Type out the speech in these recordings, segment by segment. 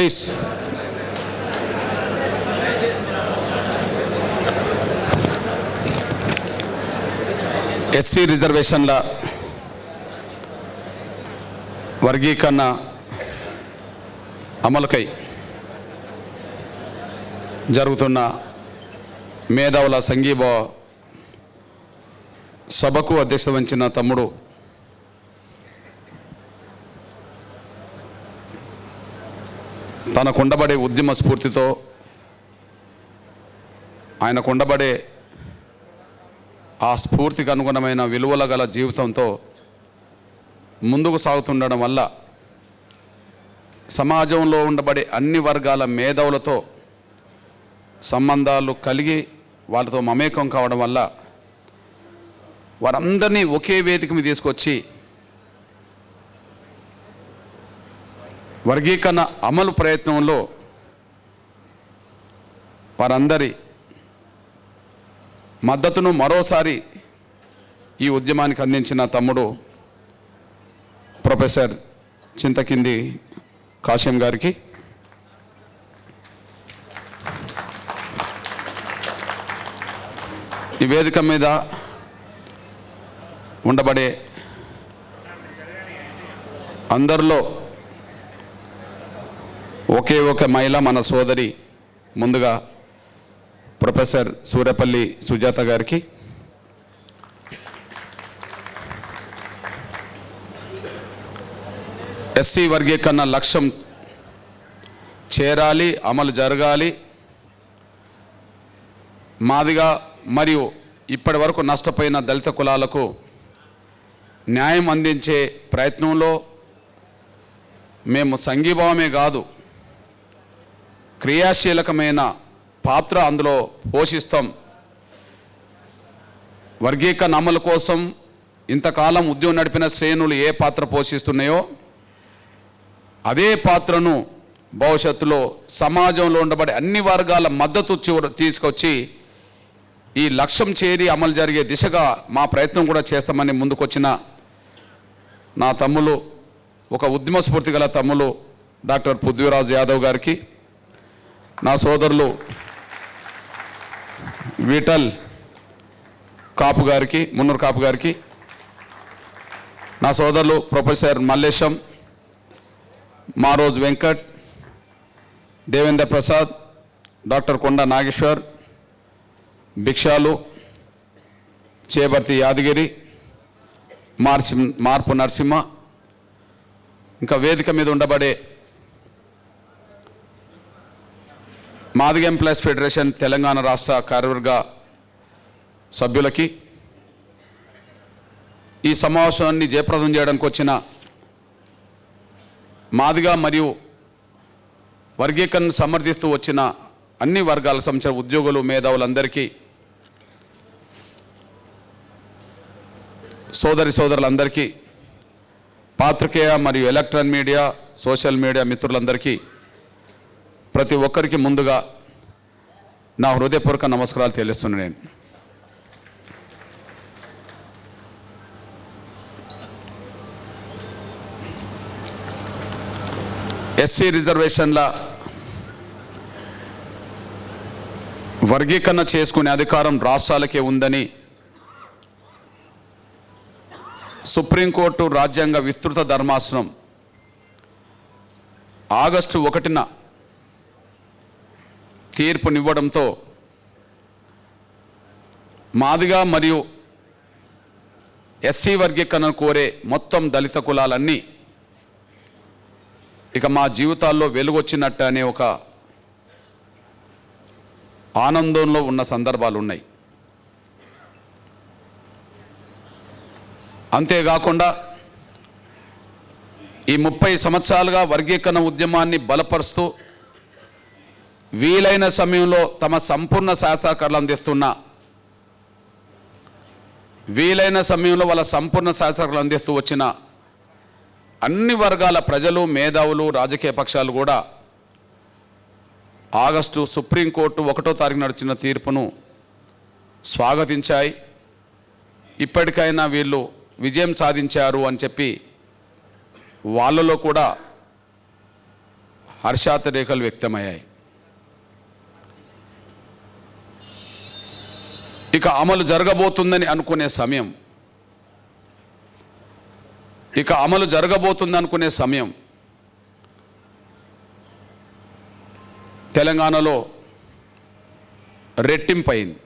Please. SC రిజర్వేషన్ల వర్గీకరణ అమలుకై జరుగుతున్న మేధావుల సంఘీభావ సభకు అధ్యక్షత వహించిన తమ్ముడు తనకు ఉండబడే ఉద్యమ స్ఫూర్తితో, ఆయనకు ఉండబడే ఆ స్ఫూర్తికి అనుగుణమైన విలువల గల జీవితంతో ముందుకు సాగుతుండడం వల్ల సమాజంలో ఉండబడే అన్ని వర్గాల మేధావులతో సంబంధాలు కలిగి వాళ్ళతో మమేకం కావడం వల్ల వారందరినీ ఒకే వేదిక మీద తీసుకొచ్చి వర్గీకరణ అమలు ప్రయత్నంలో వారందరి మద్దతును మరోసారి ఈ ఉద్యమానికి అందించిన తమ్ముడు ప్రొఫెసర్ చింతకింది కాశీం గారికి, ఈ వేదిక మీద ఉండబడే అందరిలో ఒకే ఒక మహిళ మన సోదరి, ముందుగా ప్రొఫెసర్ సూర్యపల్లి సుజాత గారికి, ఎస్సీ వర్గీకరణ లక్ష్యం చేరాలి, అమలు జరగాలి, మాదిగా మరియు ఇప్పటి వరకు నష్టపోయిన దళిత కులాలకు న్యాయం అందించే ప్రయత్నంలో మేము సంఘీభావమే కాదు, క్రియాశీలకమైన పాత్ర అందులో పోషిస్తాం. వర్గీకరణ అమలు కోసం ఇంతకాలం ఉద్యమం నడిపిన శ్రేణులు ఏ పాత్ర పోషిస్తున్నాయో అదే పాత్రను భవిష్యత్తులో సమాజంలో ఉండబడే అన్ని వర్గాల మద్దతు తీసుకొచ్చి ఈ లక్ష్యం చేరి అమలు జరిగే దిశగా మా ప్రయత్నం కూడా చేస్తామని ముందుకొచ్చిన నా తమ్ములు, ఒక ఉద్యమ స్ఫూర్తి గల తమ్ములు డాక్టర్ పృథ్వీరాజ్ యాదవ్ గారికి, నా సోదరులు వీటల్ కాపు గారికి, మున్నూరు కాపు గారికి, నా సోదరులు ప్రొఫెసర్ మల్లేశం, మారోజ్ వెంకట్, దేవేంద్ర ప్రసాద్, డాక్టర్ కొండ నాగేశ్వర్, భిక్షాలు, చేబర్తి యాదగిరి, మార్పు నరసింహ, ఇంకా వేదిక మీద ఉండబడే మాదిగ ఎంప్లాయీస్ ఫెడరేషన్ తెలంగాణ రాష్ట్ర కార్యవర్గ సభ్యులకి, ఈ సమావేశాన్ని జయప్రదం చేయడానికి వచ్చిన మాదిగ మరియు వర్గీకరణ సమర్థిస్తూ వచ్చిన అన్ని వర్గాలకు సంబంధించిన ఉద్యోగులు, మేధావులందరికీ, సోదరులందరికీ, పాత్రికేయ మరియు ఎలక్ట్రానిక్ మీడియా, సోషల్ మీడియా మిత్రులందరికీ, ప్రతి ఒక్కరికి ముందుగా నా హృదయపూర్వక నమస్కారాలు తెలియజేస్తున్నాను. నేను ఎస్సీ రిజర్వేషన్ల వర్గీకరణ చేసుకునే అధికారం రాష్ట్రాలకే ఉందని సుప్రీంకోర్టు రాజ్యాంగ విస్తృత ధర్మాసనం ఆగస్టు 1న తీర్పునివ్వడంతో మాదిగా మరియు ఎస్సీ వర్గీకరణను కోరే మొత్తం దళిత కులాలన్నీ ఇక మా జీవితాల్లో వెలుగొచ్చినట్టు అనే ఒక ఆనందంలో ఉన్న సందర్భాలు ఉన్నాయి. అంతేకాకుండా ఈ 30 సంవత్సరాలుగా వర్గీకరణ ఉద్యమాన్ని బలపరుస్తూ వీలైన సమయంలో తమ సంపూర్ణ సహకారాలు అందిస్తున్న, వీలైన సమయంలో వాళ్ళ సంపూర్ణ సహకారాలు అందిస్తూ వచ్చిన అన్ని వర్గాల ప్రజలు, మేధావులు, రాజకీయ పక్షాలు కూడా ఆగస్టు సుప్రీంకోర్టు 1వ తారీఖు నడిచిన తీర్పును స్వాగతించాయి. ఇప్పటికైనా వీళ్ళు విజయం సాధించారు అని చెప్పి వాళ్ళలో కూడా హర్షాతిరేకాలు వ్యక్తమయ్యాయి. ఇక అమలు జరగబోతుందని అనుకునే సమయం తెలంగాణలో రెట్టింపైంది.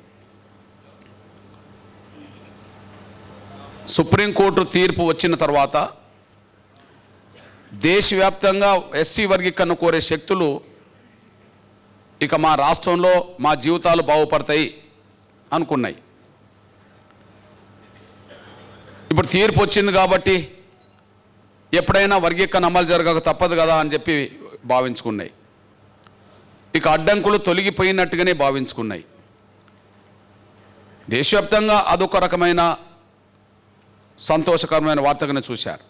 సుప్రీంకోర్టు తీర్పు వచ్చిన తర్వాత దేశవ్యాప్తంగా ఎస్సీ వర్గీకరణ కోరే శక్తులు ఇక మా రాష్ట్రంలో మా జీవితాలు బాగుపడతాయి అనుకున్నాయి. ఇప్పుడు తీర్పు వచ్చింది కాబట్టి ఎప్పుడైనా వర్గీకరణ అమలు జరగక తప్పదు కదా అని చెప్పి భావించుకున్నాయి. ఇక అడ్డంకులు తొలగిపోయినట్టుగానే భావించుకున్నాయి. దేశవ్యాప్తంగా అదొక రకమైన సంతోషకరమైన వార్తగానే చూశారు.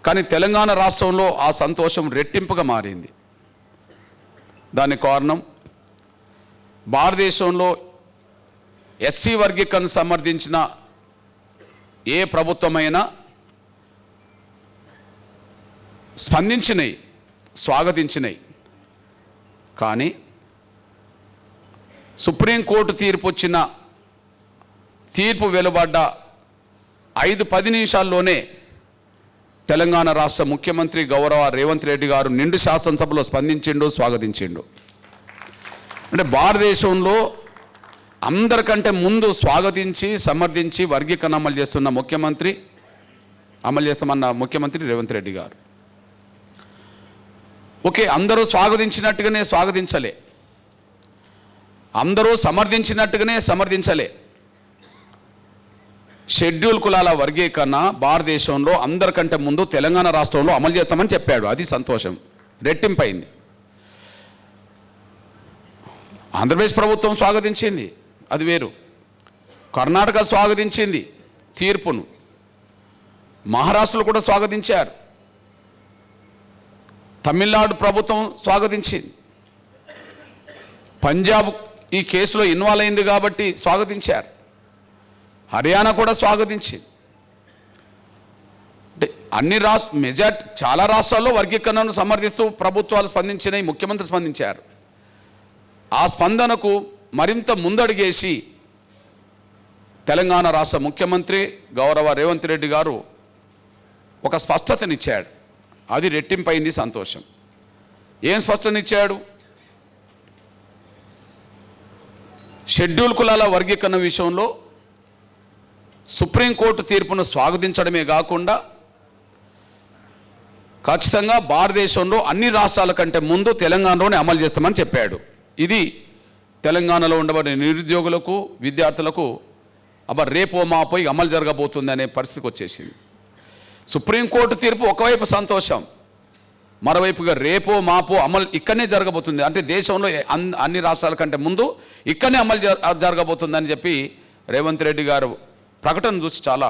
కానీ తెలంగాణ రాష్ట్రంలో ఆ సంతోషం రెట్టింపుగా మారింది. దానికి కారణం భారతదేశంలో ఎస్సీ వర్గీకరణ సమర్థించిన ఏ ప్రభుత్వమైనా స్పందించినాయి, స్వాగతించినాయి. కానీ సుప్రీంకోర్టు తీర్పు వెలువడ్డ 5-10 నిమిషాల్లోనే తెలంగాణ రాష్ట్ర ముఖ్యమంత్రి గౌరవ రేవంత్ రెడ్డి గారు నిండు శాసనసభలో స్పందించిండు, స్వాగతించిండు. అంటే భారతదేశంలో అందరికంటే ముందు స్వాగతించి సమర్థించి వర్గీకరణ అమలు చేస్తామన్న ముఖ్యమంత్రి రేవంత్ రెడ్డి గారు. ఓకే, అందరూ స్వాగతించినట్టుగానే స్వాగతించలే, అందరూ సమర్థించినట్టుగానే సమర్థించలే. షెడ్యూల్ కులాల వర్గీకరణ భారతదేశంలో అందరికంటే ముందు తెలంగాణ రాష్ట్రంలో అమలు చేస్తామని చెప్పాడు. అది సంతోషం, రెట్టింపైంది. ఆంధ్రప్రదేశ్ ప్రభుత్వం స్వాగతించింది, అది వేరు. కర్ణాటక స్వాగతించింది తీర్పును, మహారాష్ట్రలో కూడా స్వాగతించారు, తమిళనాడు ప్రభుత్వం స్వాగతించింది, పంజాబ్ ఈ కేసులో ఇన్వాల్వ్ అయింది కాబట్టి స్వాగతించారు, హర్యానా కూడా స్వాగతించింది. అంటే చాలా రాష్ట్రాల్లో వర్గీకరణను సమర్థిస్తూ ప్రభుత్వాలు స్పందించినాయి, ముఖ్యమంత్రి స్పందించారు. ఆ స్పందనకు మరింత ముందడుగేసి తెలంగాణ రాష్ట్ర ముఖ్యమంత్రి గౌరవ రేవంత్ రెడ్డి గారు ఒక స్పష్టతనిచ్చాడు. అది రెట్టింపైంది సంతోషం. ఏం స్పష్టతనిచ్చాడు? షెడ్యూల్ కులాల వర్గీకరణ విషయంలో సుప్రీంకోర్టు తీర్పును స్వాగతించడమే కాకుండా ఖచ్చితంగా భారతదేశంలో అన్ని రాష్ట్రాల కంటే ముందు తెలంగాణలోనే అమలు చేస్తామని చెప్పాడు. ఇది తెలంగాణలో ఉండబడే నిరుద్యోగులకు, విద్యార్థులకు రేపో మాపో అమలు జరగబోతుంది అనే పరిస్థితికి వచ్చేసింది. సుప్రీంకోర్టు తీర్పు ఒకవైపు సంతోషం, మరోవైపుగా రేపో మాపో అమలు ఇక్కడనే జరగబోతుంది. అంటే దేశంలో అన్ని రాష్ట్రాల కంటే ముందు ఇక్కడనే అమలు జరగబోతుందని చెప్పి రేవంత్ రెడ్డి గారు ప్రకటన చూసి చాలా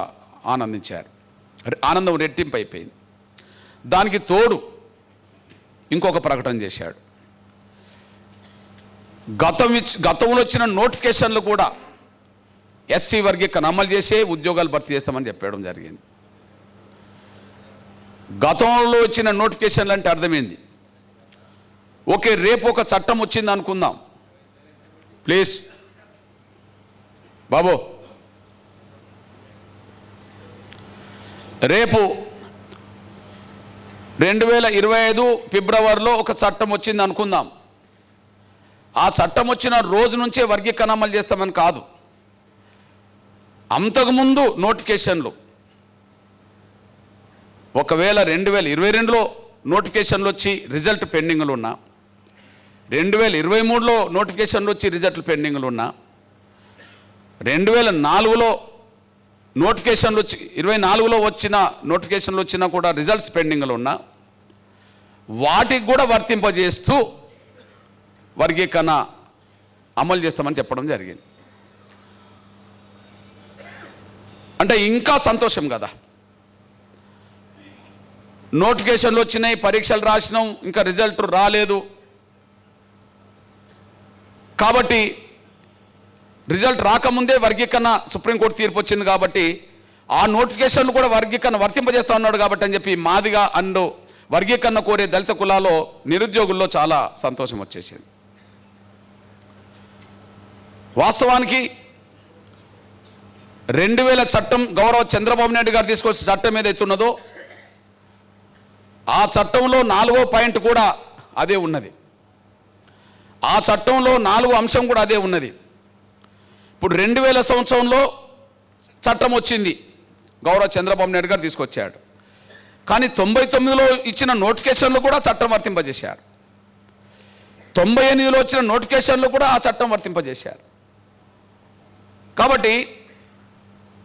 ఆనందించారు. ఆనందం రెట్టింపు అయిపోయింది. దానికి తోడు ఇంకొక ప్రకటన చేశాడు. గతంలో వచ్చిన నోటిఫికేషన్లు కూడా ఎస్సీ వర్గీకరణ అమలు చేసే ఉద్యోగాలు భర్తీ చేస్తామని చెప్పడం జరిగింది. గతంలో వచ్చిన నోటిఫికేషన్లు అంటే అర్థమైంది. ఓకే, రేపు ఒక చట్టం వచ్చింది అనుకుందాం. ప్లీజ్ బాబు, రేపు 2025 ఫిబ్రవరిలో ఒక చట్టం వచ్చింది అనుకుందాం. ఆ చట్టం వచ్చిన రోజు నుంచే వర్గీకరణ అమలు చేస్తామని కాదు, అంతకుముందు నోటిఫికేషన్లు ఒకవేళ 2022లో నోటిఫికేషన్లు వచ్చి రిజల్ట్ పెండింగ్లు ఉన్నా, 2023లో నోటిఫికేషన్లు వచ్చి రిజల్ట్ పెండింగ్లు ఉన్నా, 2004లో నోటిఫికేషన్లు వచ్చి 24లో వచ్చిన నోటిఫికేషన్లు వచ్చినా కూడా రిజల్ట్స్ పెండింగ్లు ఉన్నా, వాటికి కూడా వర్తింపజేస్తూ వర్గీకరణ అమలు చేస్తామని చెప్పడం జరిగింది. అంటే ఇంకా సంతోషం కదా. నోటిఫికేషన్లు వచ్చినాయి, పరీక్షలు రాసినాం, ఇంకా రిజల్ట్ రాలేదు. కాబట్టి రిజల్ట్ రాకముందే వర్గీకరణ సుప్రీంకోర్టు తీర్పు వచ్చింది కాబట్టి ఆ నోటిఫికేషన్లు కూడా వర్గీకరణ వర్తింపజేస్తూ ఉన్నాడు కాబట్టి అని చెప్పి మాదిగా అండ్ వర్గీకరణ కోరే దళిత కులాల్లో నిరుద్యోగుల్లో చాలా సంతోషం వచ్చేసింది. వాస్తవానికి 2000 చట్టం గౌరవ చంద్రబాబు నాయుడు గారు తీసుకొచ్చిన చట్టం ఏదైతే ఉన్నదో ఆ చట్టంలో 4వ పాయింట్ కూడా అదే ఉన్నది. ఆ చట్టంలో 4వ అంశం కూడా అదే ఉన్నది. ఇప్పుడు 2000 సంవత్సరంలో చట్టం వచ్చింది, గౌరవ చంద్రబాబు నాయుడు గారు తీసుకొచ్చాడు. కానీ 99లో ఇచ్చిన నోటిఫికేషన్లు కూడా చట్టం వర్తింపజేశారు. 98లో వచ్చిన నోటిఫికేషన్లు కూడా ఆ చట్టం వర్తింపజేశారు. కాబట్టి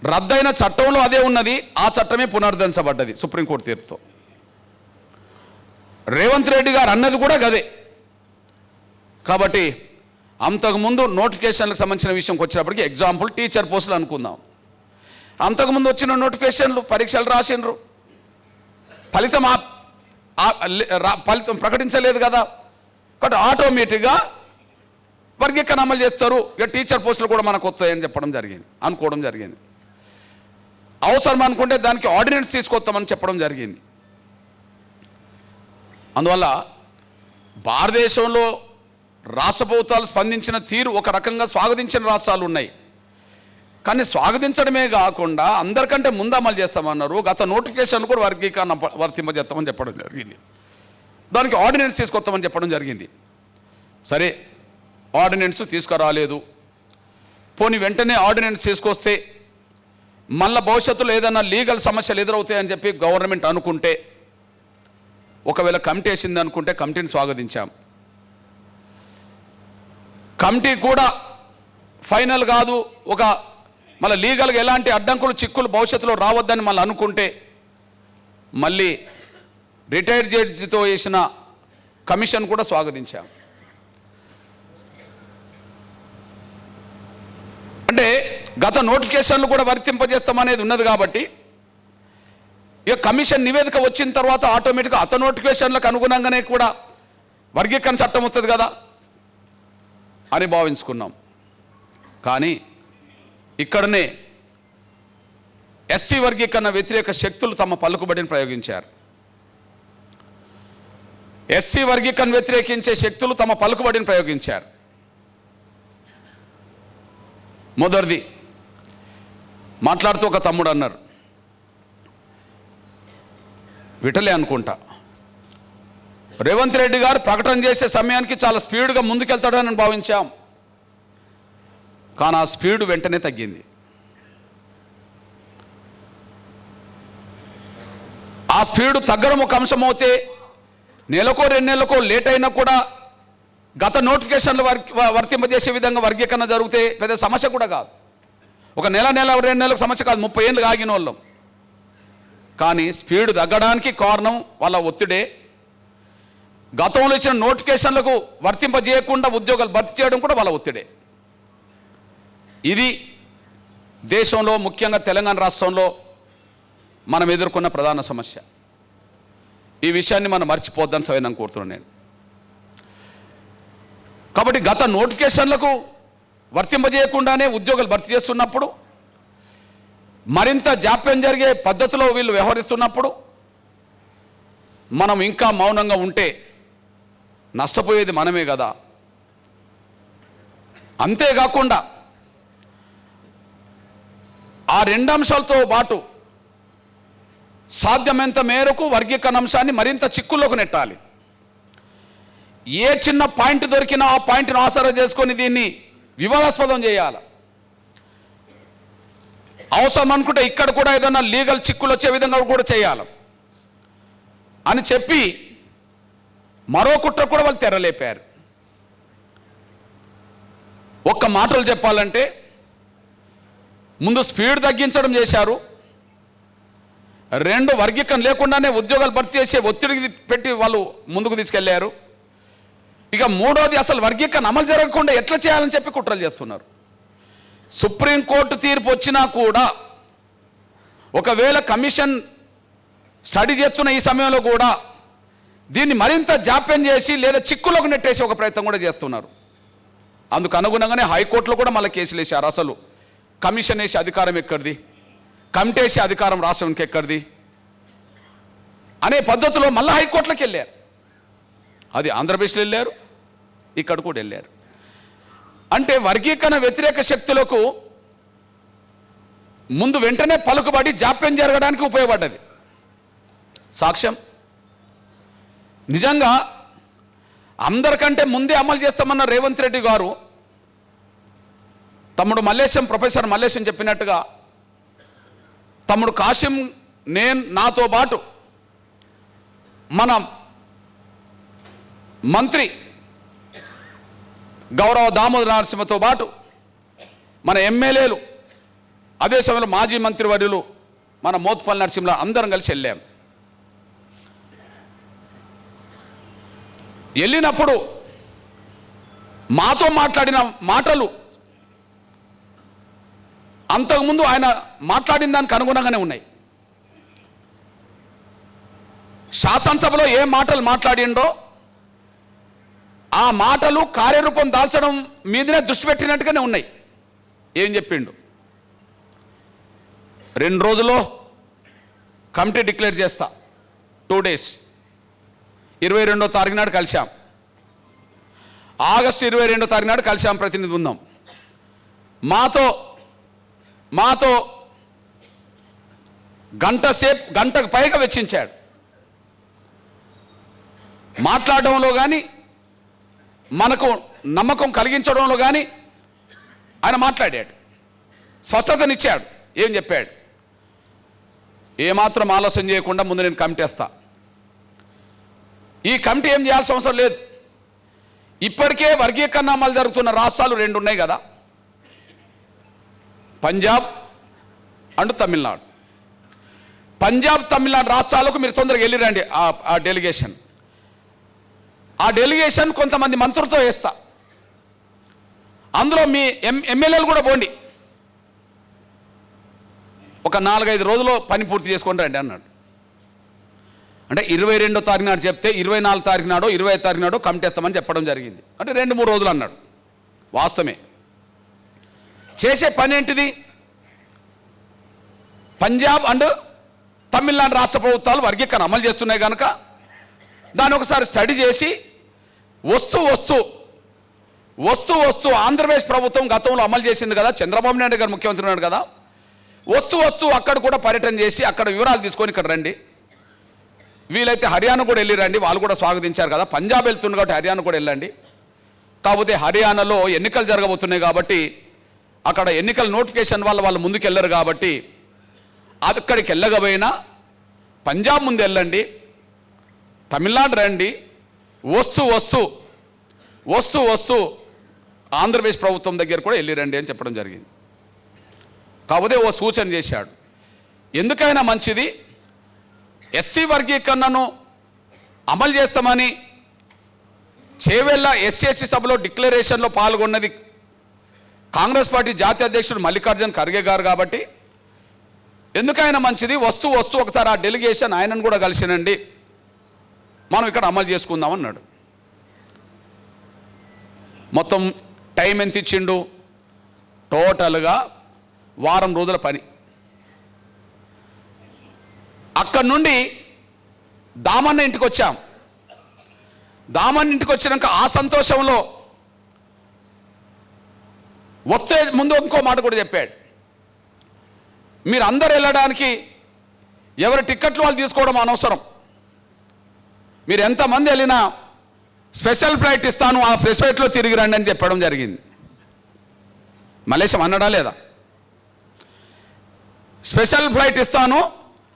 రద్దయిన చట్టంలో అదే ఉన్నది, ఆ చట్టమే పునరుద్ధరించబడ్డది సుప్రీంకోర్టు తీర్పుతో. రేవంత్ రెడ్డి గారు అన్నది కూడా గదే. కాబట్టి అంతకుముందు నోటిఫికేషన్లకు సంబంధించిన విషయంకి వచ్చినప్పటికీ ఎగ్జాంపుల్ టీచర్ పోస్టులు అనుకుందాం. అంతకుముందు వచ్చిన నోటిఫికేషన్లు పరీక్షలు రాసిండ్రు, ఫలితం ప్రకటించలేదు కదా. కాబట్టి ఆటోమేటిక్గా వర్గీకరణ అమలు చేస్తారు, ఇక టీచర్ పోస్టులు కూడా మనకు వస్తాయని అనుకోవడం జరిగింది. అవసరం అనుకుంటే దానికి ఆర్డినెన్స్ తీసుకొస్తామని చెప్పడం జరిగింది. అందువల్ల భారతదేశంలో రాష్ట్ర ప్రభుత్వాలు స్పందించిన తీరు ఒక రకంగా స్వాగతించిన రాష్ట్రాలు ఉన్నాయి. కానీ స్వాగతించడమే కాకుండా అందరికంటే ముందు అమలు చేస్తామన్నారు. గత నోటిఫికేషన్ కూడా వర్గీకరణ వర్తింపజేస్తామని చెప్పడం జరిగింది. దానికి ఆర్డినెన్స్ తీసుకొస్తామని చెప్పడం జరిగింది. సరే, ఆర్డినెన్స్ తీసుకురాలేదు. పోనీ వెంటనే ఆర్డినెన్స్ తీసుకొస్తే మళ్ళీ భవిష్యత్తులో ఏదైనా లీగల్ సమస్యలు ఎదురవుతాయని చెప్పి గవర్నమెంట్ అనుకుంటే, ఒకవేళ కమిటీ వేసింది అనుకుంటే కమిటీని స్వాగతించాం. కమిటీ కూడా ఫైనల్ కాదు, ఒక మళ్ళీ లీగల్గా ఎలాంటి అడ్డంకులు చిక్కులు భవిష్యత్తులో రావద్దని మళ్ళీ అనుకుంటే మళ్ళీ రిటైర్డ్ జడ్జితో వేసిన కమిషన్ కూడా స్వాగతించాం. అంటే గత నోటిఫికేషన్లు కూడా వర్తింపజేస్తామనేది ఉన్నది కాబట్టి ఇక కమిషన్ నివేదిక వచ్చిన తర్వాత ఆటోమేటిక్గా అత నోటిఫికేషన్లకు అనుగుణంగానే కూడా వర్గీకరణ చట్టం వస్తుంది కదా అని భావించుకున్నాం. కానీ ఇక్కడనే ఎస్సీ వర్గీకరణ వ్యతిరేక శక్తులు తమ పలుకుబడిని ప్రయోగించారు. ఎస్సీ వర్గీకరణ వ్యతిరేకించే శక్తులు తమ పలుకుబడిని ప్రయోగించారు. మొదటిది మాట్లాడుతూ ఒక తమ్ముడు అన్నారు, విటలే అనుకుంటా, రేవంత్ రెడ్డి గారు ప్రకటన చేసే సమయానికి చాలా స్పీడ్గా ముందుకెళ్తాడని భావించాం. కానీ ఆ స్పీడ్ వెంటనే తగ్గింది. ఆ స్పీడ్ తగ్గడం ఒక అంశం అవుతే నెలకో 2 నెలలకో లేట్ అయినా కూడా గత నోటిఫికేషన్లు వర్తింపజేసే విధంగా వర్గీకరణ జరిగితే పెద్ద సమస్య కూడా కాదు. ఒక నెల 2 నెలలకు సమస్య కాదు, 30 ఏళ్ళు ఆగిన వాళ్ళం. కానీ స్పీడ్ తగ్గడానికి కారణం వాళ్ళ ఒత్తిడే. గతంలో ఇచ్చిన నోటిఫికేషన్లకు వర్తింపజేయకుండా ఉద్యోగాలు భర్తీ చేయడం కూడా వాళ్ళ ఒత్తిడే. ఇది దేశంలో ముఖ్యంగా తెలంగాణ రాష్ట్రంలో మనం ఎదుర్కొన్న ప్రధాన సమస్య. ఈ విషయాన్ని మనం మర్చిపోద్దని సవినంగా కోరుతున్నాను నేను. కాబట్టి గత నోటిఫికేషన్లకు వర్తింపజేయకుండానే ఉద్యోగాలు భర్తీ చేస్తున్నప్పుడు, మరింత జాప్యం జరిగే పద్ధతిలో వీళ్ళు వ్యవహరిస్తున్నప్పుడు మనం ఇంకా మౌనంగా ఉంటే నష్టపోయేది మనమే కదా. అంతేకాకుండా ఆ 2 అంశాలతో పాటు సాధ్యమైనంత మేరకు వర్గీకరణ అంశాన్ని మరింత చిక్కుల్లోకి నెట్టాలి. ఏ చిన్న పాయింట్ దొరికినా ఆ పాయింట్ను ఆసరా చేసుకొని దీన్ని వివాదాస్పదం చేయాలి. అవసరం అనుకుంటే ఇక్కడ కూడా ఏదైనా లీగల్ చిక్కులు వచ్చే విధంగా కూడా చేయాలి అని చెప్పి మరో కుట్ర కూడా వాళ్ళు తెరలేపారు. ఒక్క మాటలు చెప్పాలంటే ముందు స్పీడ్ తగ్గించడం చేశారు, 2 వర్గీకరణ లేకుండానే ఉద్యోగాలు భర్తీ చేసే ఒత్తిడికి పెట్టి వాళ్ళు ముందుకు తీసుకెళ్లారు. ఇక 3వది అసలు వర్గీకరణ అమలు జరగకుండా ఎట్లా చేయాలని చెప్పి కుట్రలు చేస్తున్నారు. సుప్రీంకోర్టు తీర్పు వచ్చినా కూడా ఒకవేళ కమిషన్ స్టడీ చేస్తున్న ఈ సమయంలో కూడా దీన్ని మరింత జాప్యం చేసి లేదా చిక్కులోకి నెట్టేసి ఒక ప్రయత్నం కూడా చేస్తున్నారు. అందుకు అనుగుణంగానే హైకోర్టులో కూడా మళ్ళీ కేసులు వేశారు. అసలు కమిషన్ వేసే అధికారం ఎక్కడిది, కమిటీ వేసే అధికారం రాష్ట్రానికి ఎక్కడిది అనే పద్ధతిలో మళ్ళీ హైకోర్టులకు వెళ్ళారు. అది ఆంధ్రప్రదేశ్లో వెళ్ళారు, ఇక్కడ కూడా వెళ్ళారు. అంటే వర్గీకరణ వ్యతిరేక శక్తులకు ముందు వెంటనే పలుకుబడి జాప్యం జరగడానికి ఉపయోగపడ్డది. సాక్ష్యం నిజంగా అందరికంటే ముందే అమలు చేస్తామన్న రేవంత్ రెడ్డి గారు తమ్ముడు మల్లేశం, ప్రొఫెసర్ మల్లేశం చెప్పినట్టుగా తమ్ముడు కాసిం, నాతో పాటు మన మంత్రి గౌరవ దామోదర నరసింహతో పాటు మన ఎమ్మెల్యేలు, అదే సమయంలో మాజీ మంత్రివర్యులు మన మోత్పల్లి నరసింహ అందరం కలిసి వెళ్ళాం. వెళ్ళినప్పుడు మాతో మాట్లాడిన మాటలు అంతకుముందు ఆయన మాట్లాడిన దానికి అనుగుణంగానే ఉన్నాయి. శాసనసభలో ఏ మాటలు మాట్లాడిండో ఆ మాటలు కార్యరూపం దాల్చడం మీదనే దృష్టి పెట్టినట్టుగానే ఉన్నాయి. ఏం చెప్పిండు? 2 రోజుల్లో కమిటీ డిక్లేర్ చేస్తా, 2 days, 22వ తారీఖు నాడు కలిశాం. ఆగస్టు 22వ తారీఖు నాడు కలిశాం ప్రతినిధి బృందం. మాతో గంటకు పైగా వెచ్చించాడు. మాట్లాడడంలో కానీ మనకు నమ్మకం కలిగించడంలో కానీ ఆయన మాట్లాడాడు, స్పష్టతనిచ్చాడు. ఏం చెప్పాడు? ఏమాత్రం ఆలోచన చేయకుండా ముందు నేను కమిటీ వేస్తా. ఈ కమిటీ ఏం చేయాల్సిన అవసరం లేదు. ఇప్పటికే వర్గీకరణ అమలు జరుగుతున్న రాష్ట్రాలు 2 ఉన్నాయి కదా, పంజాబ్ అండ్ తమిళనాడు. పంజాబ్, తమిళనాడు రాష్ట్రాలకు మీరు తొందరగా వెళ్ళిరండి. ఆ డెలిగేషన్ కొంతమంది మంత్రులతో వేస్తా, అందులో మీ ఎమ్మెల్యేలు కూడా పోండి, ఒక 4-5 రోజుల్లో పని పూర్తి చేసుకొని రండి అన్నాడు. అంటే 22వ తారీఖు నాడు చెప్తే 24వ తారీఖు నాడో 25వ తారీఖు నాడో కమిటీ ఎత్తామని చెప్పడం జరిగింది. అంటే 2-3 రోజులు అన్నాడు. వాస్తవమే. చేసే పని ఏంటిది? పంజాబ్ అండ్ తమిళనాడు రాష్ట్ర ప్రభుత్వాలు వర్గీకరణ అమలు చేస్తున్నాయి కనుక దాన్ని ఒకసారి స్టడీ చేసి వస్తూ ఆంధ్రప్రదేశ్ ప్రభుత్వం గతంలో అమలు చేసింది కదా, చంద్రబాబు నాయుడు గారు ముఖ్యమంత్రి ఉన్నాడు కదా, వస్తూ అక్కడ కూడా పర్యటన చేసి అక్కడ వివరాలు తీసుకొని ఇక్కడ రండి. వీలైతే హర్యానా కూడా వెళ్ళి రండి, వాళ్ళు కూడా స్వాగతించారు కదా. పంజాబ్ వెళ్తుంది కాబట్టి హర్యానా కూడా వెళ్ళండి. కాకపోతే హర్యానాలో ఎన్నికలు జరగబోతున్నాయి కాబట్టి అక్కడ ఎన్నికల నోటిఫికేషన్ వల్ల వాళ్ళు ముందుకు వెళ్ళరు కాబట్టి అక్కడికి వెళ్ళకపోయినా పంజాబ్ ముందు వెళ్ళండి, తమిళనాడు రండి, వస్తూ ఆంధ్రప్రదేశ్ ప్రభుత్వం దగ్గర కూడా వెళ్ళిరండి అని చెప్పడం జరిగింది. కాకపోతే ఓ సూచన చేశాడు. ఎందుకైనా మంచిది, ఎస్సీ వర్గీకరణను అమలు చేస్తామని చేవెళ్ళ ఎస్సీ సభలో డిక్లరేషన్లో పాల్గొన్నది కాంగ్రెస్ పార్టీ జాతీయ అధ్యక్షుడు మల్లికార్జున్ ఖర్గే గారు కాబట్టి ఎందుకైనా మంచిది, వస్తూ ఒకసారి ఆ డెలిగేషన్ ఆయనను కూడా కలిసినండి, మనం ఇక్కడ అమలు చేసుకుందాం అన్నాడు. మొత్తం టైం ఎంత ఇచ్చిండు? టోటల్గా 1 వారం రోజుల పని. అక్కడి నుండి దామన్న ఇంటికి వచ్చాం. దామన్న ఇంటికి వచ్చినాక ఆ సంతోషంలో వస్తే ముందు ఇంకో మాట కూడా చెప్పాడు. మీరు అందరు వెళ్ళడానికి ఎవరి టిక్కెట్లు వాళ్ళు తీసుకోవడం అనవసరం, మీరు ఎంతమంది వెళ్ళినా స్పెషల్ ఫ్లైట్ ఇస్తాను, ఆ ప్రెస్ ఫ్లైట్లో తిరిగి రండి అని చెప్పడం జరిగింది. మలేషియా అన్నడా లేదా? స్పెషల్ ఫ్లైట్ ఇస్తాను,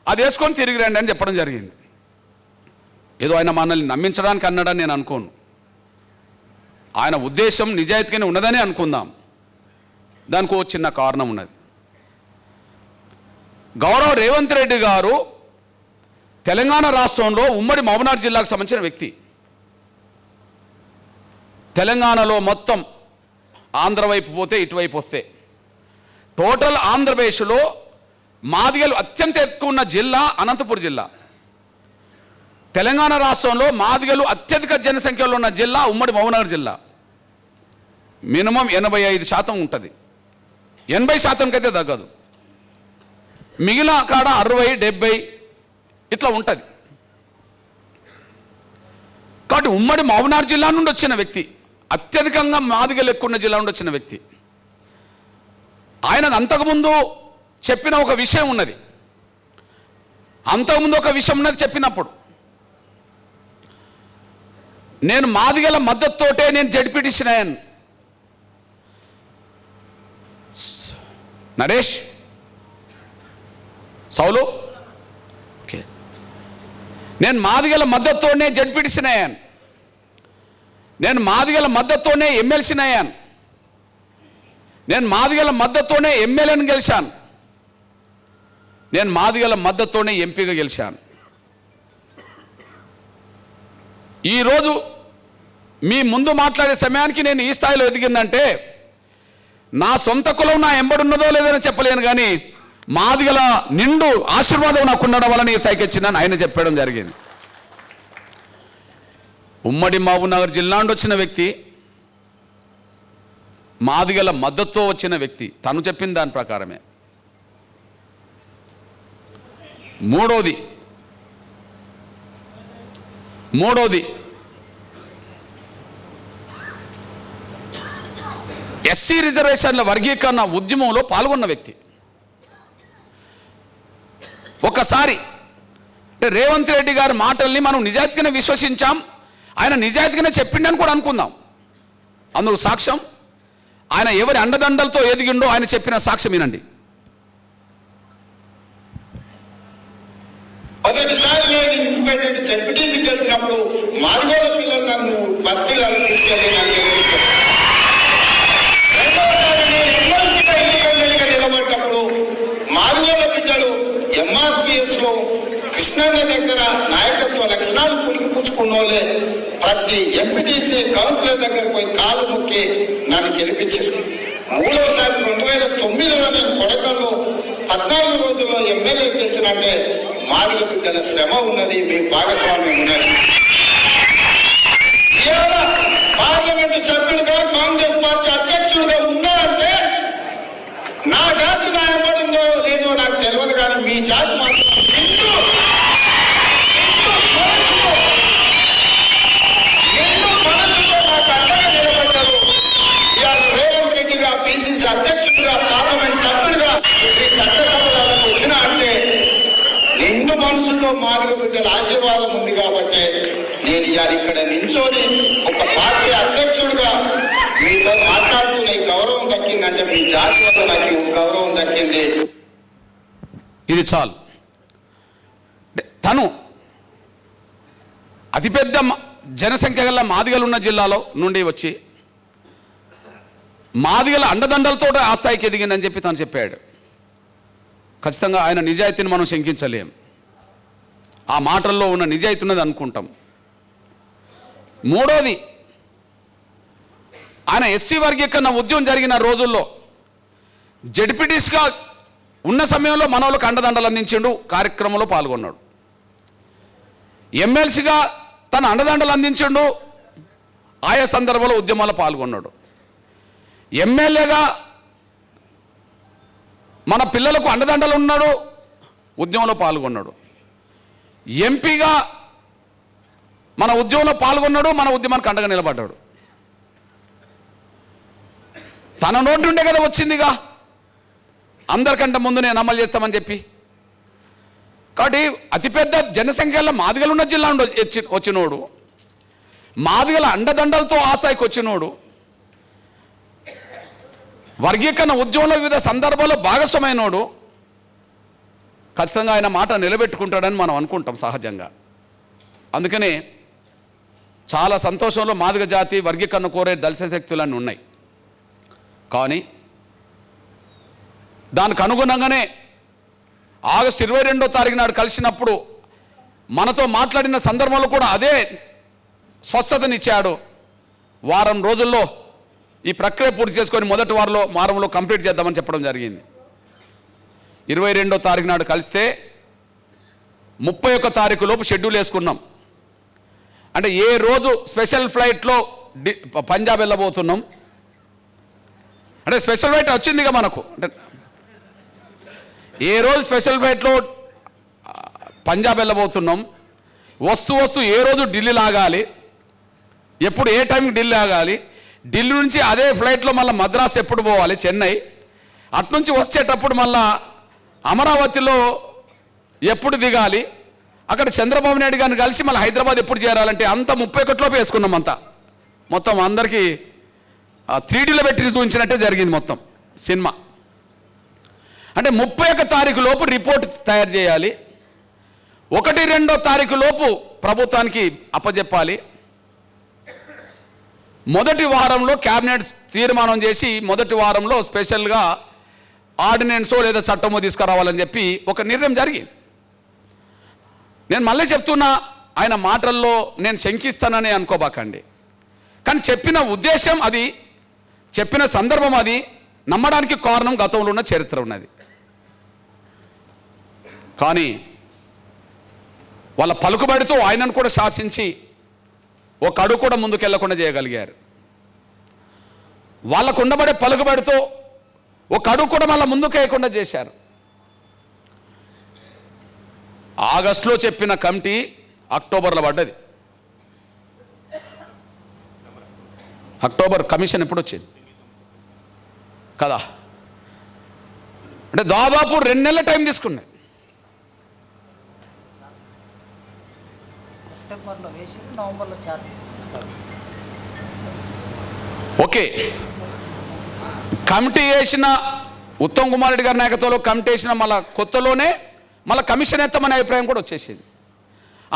అది వేసుకొని తిరిగి రండి అని చెప్పడం జరిగింది. ఏదో ఆయన మనల్ని నమ్మించడానికి అన్నాడని నేను అనుకోను. ఆయన ఉద్దేశం నిజాయితీగానే ఉన్నదని అనుకుందాం. దానికి ఓ చిన్న కారణం ఉన్నది. గౌరవ రేవంత్ రెడ్డి గారు తెలంగాణ రాష్ట్రంలో ఉమ్మడి మహబూబ్నగర్ జిల్లాకు సంబంధించిన వ్యక్తి. తెలంగాణలో మొత్తం ఆంధ్ర వైపు పోతే ఇటువైపు వస్తే టోటల్ ఆంధ్రప్రదేశ్లో మాదిగలు అత్యంత ఎక్కువ ఉన్న జిల్లా అనంతపురం జిల్లా. తెలంగాణ రాష్ట్రంలో మాదిగలు అత్యధిక జనసంఖ్యలో ఉన్న జిల్లా ఉమ్మడి మహబూబ్నగర్ జిల్లా. మినిమం 85% ఉంటుంది, 80% అయితే తగ్గదు. మిగిలిన కాడ 60-70 ఇట్లా ఉంటుంది. కాబట్టి ఉమ్మడి మహబూబ్నగర్ జిల్లా నుండి వచ్చిన వ్యక్తి, అత్యధికంగా మాదిగలు ఎక్కువ ఉన్న జిల్లా నుండి వచ్చిన వ్యక్తి, ఆయనకు అంతకుముందు చెప్పిన ఒక విషయం ఉన్నది. అంతకుముందు ఒక విషయం ఉన్నది చెప్పినప్పుడు, నేను మాదిగల మద్దతుతోటే నేను జడ్పీటీసీని అయ్యాను. నరేష్, సౌలు, ఓకే, నేను మాదిగల మద్దతుతోనే జడ్పీటీసీని అయ్యాను. నేను మాదిగల మద్దతుతోనే ఎమ్మెల్సీని అయ్యాను. నేను మాదిగల మద్దతుతోనే ఎమ్మెల్యేని గెలిచాను. నేను మాదిగల మద్దతుతోనే ఎంపీగా గెలిచాను. ఈరోజు మీ ముందు మాట్లాడే సమయానికి నేను ఈ స్థాయిలో ఎదిగిందంటే నా సొంత కులం నా ఎంబడున్నదో లేదని చెప్పలేను, కానీ మాదిగల నిండు ఆశీర్వాదం నాకు ఉండడం వల్ల ఈ స్థాయికి వచ్చిందని ఆయన చెప్పడం జరిగింది. ఉమ్మడి మహబూబ్నగర్ జిల్లా నుండి వచ్చిన వ్యక్తి, మాదిగల మద్దతుతో వచ్చిన వ్యక్తి, తను చెప్పిన దాని ప్రకారమే. మూడోది ఎస్సీ రిజర్వేషన్ల వర్గీకరణ ఉద్యమంలో పాల్గొన్న వ్యక్తి. ఒకసారి అంటే రేవంత్ రెడ్డి గారి మాటల్ని మనం నిజాయితీగానే విశ్వసించాం, ఆయన నిజాయితీగానే చెప్పిండని కూడా అనుకుందాం. అందుకు సాక్ష్యం ఆయన ఎవరి అండదండలతో ఎదిగిండో ఆయన చెప్పిన సాక్ష్యం వినండి. మొదటిసారి నేను ఇండిపెండెంట్ జడ్పీటీసీకి వచ్చినప్పుడు మాదిగోల పిల్లలు నన్ను బస్ పిల్లలు తీసుకెళ్ళి నాకు రెండవసారి నేను ఎమ్మెల్సీగా ఇండిపెండెంట్గా నిలబడ్డప్పుడు మాదిగోల బిడ్డలు ఎంఆర్పిఎస్ లో కృష్ణన్న దగ్గర నాయకత్వ లక్షణాలు పుణికిపుచ్చుకున్న వాళ్ళే ప్రతి ఎంపీటీసీ కౌన్సిలర్ దగ్గర పోయి కాలు మొక్కి నన్ను గెలిపించారు. మూడవసారి 2009లో నేను కొడకల్లో 14 రోజుల్లో ఎమ్మెల్యే తెచ్చినట్టే మాదిగ బిడ్డల శ్రమ ఉన్నది, మీ భాగస్వామ్యం ఉన్నది. పార్లమెంటు సభ్యుడిగా కాంగ్రెస్ పార్టీ అధ్యక్షుడిగా ఉన్నారంటే నా జాతి న్యాయపడిందో లేదో నాకు తెలియదు, కానీ మీ జాతి మాత్రం మనసుతో నాకు అండగా నిలబడ్డారు. ఇవాళ రేవంత్ రెడ్డిగా పిసిసి అధ్యక్షుడిగా పార్లమెంట్ సభ్యుడిగా ఈ చట్టసభలకు వచ్చిన అంటే నిండు మనసులో మాదిగ బిడ్డల ఆశీర్వాదం ఉంది. కాబట్టి నేను ఇవాళ ఇక్కడ నించోని ఒక పార్టీ అధ్యక్షుడిగా మీతో మాట్లాడుతూ నాకు గౌరవం దక్కిందంటే మీ జాతి వల్ల నాకు గౌరవం దక్కింది. ఇది చాలు. తను అతిపెద్ద జనసంఖ్య గల మాదిగలు ఉన్న జిల్లాలో నుండి వచ్చి మాదిగల అండదండలతో ఆ స్థాయికి ఎదిగిందని చెప్పి తను చెప్పాడు. ఖచ్చితంగా ఆయన నిజాయితీని మనం శంకించలేం. ఆ మాటల్లో ఉన్న నిజాయితీ ఉన్నది అనుకుంటాం. మూడోది, ఆయన ఎస్సీ వర్గీకరణ ఉద్యమం జరిగిన రోజుల్లో జడ్పీటీసీగా ఉన్న సమయంలో మనోళ్ళకు అండదండలు అందించిండు, కార్యక్రమంలో పాల్గొన్నాడు. ఎమ్మెల్సీగా తన అండదండలు అందించిండు, ఆయా సందర్భంలో ఉద్యమాల్లో పాల్గొన్నాడు. ఎమ్మెల్యేగా మన పిల్లలకు అండదండలు ఉన్నాడు, ఉద్యమంలో పాల్గొన్నాడు. ఎంపీగా మన ఉద్యమంలో పాల్గొన్నాడు, మన ఉద్యమానికి అండగా నిలబడ్డాడు. తన నోటి నుండే కదా వచ్చిందిగా, అందరికంటే ముందు నేను అమలు చేస్తామని చెప్పి. కాబట్టి అతిపెద్ద జనసంఖ్యలో మాదిగలు ఉన్న జిల్లా నుండి వచ్చినోడు, మాదిగల అండదండలతో ఆ స్థాయికి వచ్చినోడు, వర్గీకరణ ఉద్యమంలో వివిధ సందర్భాల్లో భాగస్వామైనోడు, ఖచ్చితంగా ఆయన మాట నిలబెట్టుకుంటాడని మనం అనుకుంటాం సహజంగా. అందుకనే చాలా సంతోషంలో మాదిగ జాతి వర్గీకరణ కోరే దళిత శక్తులన్నీ ఉన్నాయి. కానీ దానికి అనుగుణంగానే ఆగస్టు 22వ తారీఖు నాడు కలిసినప్పుడు మనతో మాట్లాడిన సందర్భంలో కూడా అదే స్పష్టతనిచ్చాడు. వారం రోజుల్లో ఈ ప్రక్రియ పూర్తి చేసుకొని మొదటి వారంలో కంప్లీట్ చేద్దామని చెప్పడం జరిగింది. 22వ తారీఖు నాడు కలిస్తే 31 తారీఖు లోపు షెడ్యూల్ వేసుకున్నాం. అంటే ఏ రోజు స్పెషల్ ఫ్లైట్లో పంజాబ్ వెళ్ళబోతున్నాం, అంటే స్పెషల్ ఫ్లైట్ వచ్చిందిగా మనకు, అంటే ఏ రోజు స్పెషల్ ఫ్లైట్లో పంజాబ్ వెళ్ళబోతున్నాం, వస్తూ ఏ రోజు ఢిల్లీ లాగాలి, ఎప్పుడు ఏ టైంకి ఢిల్లీ ఆగాలి, ఢిల్లీ నుంచి అదే ఫ్లైట్లో మళ్ళీ మద్రాసు ఎప్పుడు పోవాలి, చెన్నై, అట్నుంచి వచ్చేటప్పుడు మళ్ళా అమరావతిలో ఎప్పుడు దిగాలి, అక్కడ చంద్రబాబు నాయుడు గారిని కలిసి మళ్ళీ హైదరాబాద్ ఎప్పుడు చేరాలంటే అంతా 31లోపు వేసుకున్నాం. అంతా మొత్తం అందరికీ 3Dలో పెట్టి చూపించినట్టే జరిగింది మొత్తం సినిమా. అంటే 31 తారీఖు లోపు రిపోర్ట్ తయారు చేయాలి, 1-2 తారీఖు లోపు ప్రభుత్వానికి అప్పజెప్పాలి, మొదటి వారంలో క్యాబినెట్ తీర్మానం చేసి మొదటి వారంలో స్పెషల్గా ఆర్డినెన్సో లేదా చట్టమో తీసుకురావాలని చెప్పి ఒక నిర్ణయం జరిగింది. నేను మళ్ళీ చెప్తున్నా, ఆయన మాటల్లో నేను శంకిస్తానని అనుకోబాకండి, కానీ చెప్పిన ఉద్దేశం అది, చెప్పిన సందర్భం అది, నమ్మడానికి కారణం గతంలో ఉన్న చరిత్ర ఉన్నది. కానీ వాళ్ళ పలుకుబడితో ఆయనను కూడా శాసించి ఒక అడుగు కూడా ముందుకెళ్లకుండా చేయగలిగారు. వాళ్ళకు ఉండబడే పలుకుబడితో ఒక అడుగు కూడా మళ్ళీ ముందుకు వేయకుండా చేశారు. ఆగస్టులో చెప్పిన కమిటీ అక్టోబర్లో పడ్డది. అక్టోబర్ కమిషన్ ఎప్పుడు వచ్చింది కదా, అంటే దాదాపు 2 నెలల టైం తీసుకున్నాయి. ఓకే, కమిటీ వేసిన ఉత్తమ్ కుమార్ రెడ్డి గారి నాయకత్వంలో కమిటీ వేసిన మళ్ళీ కొత్తలోనే మళ్ళీ కమిషన్ ఎత్తమనే అభిప్రాయం కూడా వచ్చేసింది.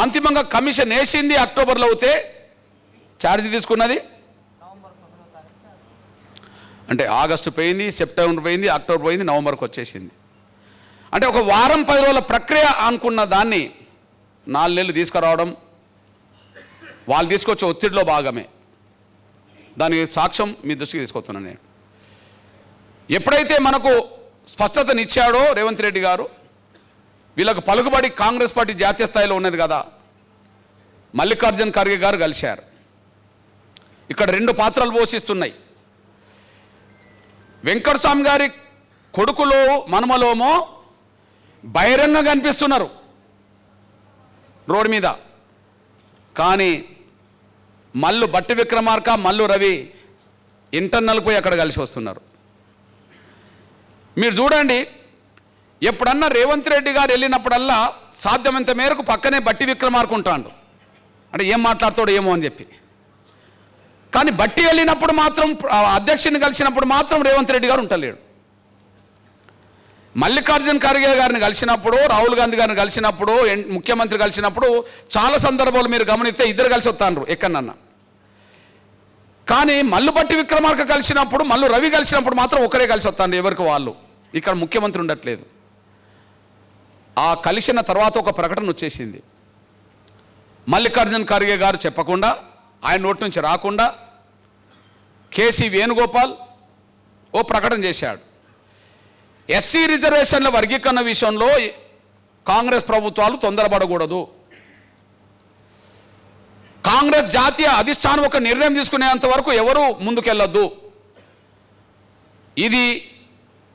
అంతిమంగా కమిషన్ వేసింది అక్టోబర్లో అవుతే ఛార్జ్ తీసుకున్నది అంటే ఆగస్టు పోయింది, సెప్టెంబర్ పోయింది, అక్టోబర్ పోయింది, నవంబర్కి వచ్చేసింది. అంటే ఒక వారం 10 రోజుల ప్రక్రియ అనుకున్న దాన్ని 4 నెలలు తీసుకురావడం, వాళ్ళు తీసుకొచ్చే ఒత్తిడిలో భాగమే. దానికి సాక్ష్యం మీ దృష్టికి తీసుకొస్తున్నాను నేను. ఎప్పుడైతే మనకు స్పష్టతనిచ్చాడో రేవంత్ రెడ్డి గారు, వీళ్ళకు పలుకుబడి కాంగ్రెస్ పార్టీ జాతీయ స్థాయిలో ఉన్నది కదా, మల్లికార్జున్ ఖర్గే గారు కలిశారు. ఇక్కడ 2 పాత్రలు పోషిస్తున్నాయి. వెంకటస్వామి గారి కొడుకులో మనమలోమో బహిరంగంగా కనిపిస్తున్నారు రోడ్డు మీద, కానీ మల్లు బట్టి విక్రమార్క, మల్లు రవి ఇంటర్నల్ పోయి అక్కడ కలిసి వస్తున్నారు. మీరు చూడండి, ఎప్పుడన్నా రేవంత్ రెడ్డి గారు వెళ్ళినప్పుడల్లా సాధ్యమంత మేరకు పక్కనే బట్టి విక్రమార్క ఉంటాడు, అంటే ఏం మాట్లాడతాడో ఏమో అని చెప్పి. కానీ బట్టి వెళ్ళినప్పుడు మాత్రం, అధ్యక్షుని కలిసినప్పుడు మాత్రం రేవంత్ రెడ్డి గారు ఉంటలేడు. మల్లికార్జున్ ఖర్గే గారిని కలిసినప్పుడు, రాహుల్ గాంధీ గారిని కలిసినప్పుడు, ముఖ్యమంత్రి కలిసినప్పుడు చాలా సందర్భాలు మీరు గమనిస్తే ఇద్దరు కలిసి వస్తాను ఎక్కడన్నా. కానీ మల్లు బట్టి విక్రమార్క కలిసినప్పుడు, మల్లు రవి కలిసినప్పుడు మాత్రం ఒకరే కలిసి వస్తాను, ఎవరికి వాళ్ళు. ఇక్కడ ముఖ్యమంత్రి ఉండట్లేదు. ఆ కలిసిన తర్వాత ఒక ప్రకటన వచ్చేసింది. మల్లికార్జున్ ఖర్గే గారు చెప్పకుండా, ఆయన నోటి నుంచి రాకుండా కేసీ వేణుగోపాల్ ఓ ప్రకటన చేశాడు. ఎస్సీ రిజర్వేషన్ల వర్గీకరణ విషయంలో కాంగ్రెస్ ప్రభుత్వాలు తొందరపడకూడదు, కాంగ్రెస్ జాతీయ అధిష్టానం ఒక నిర్ణయం తీసుకునేంత వరకు ఎవరు ముందుకెళ్ళొద్దు. ఇది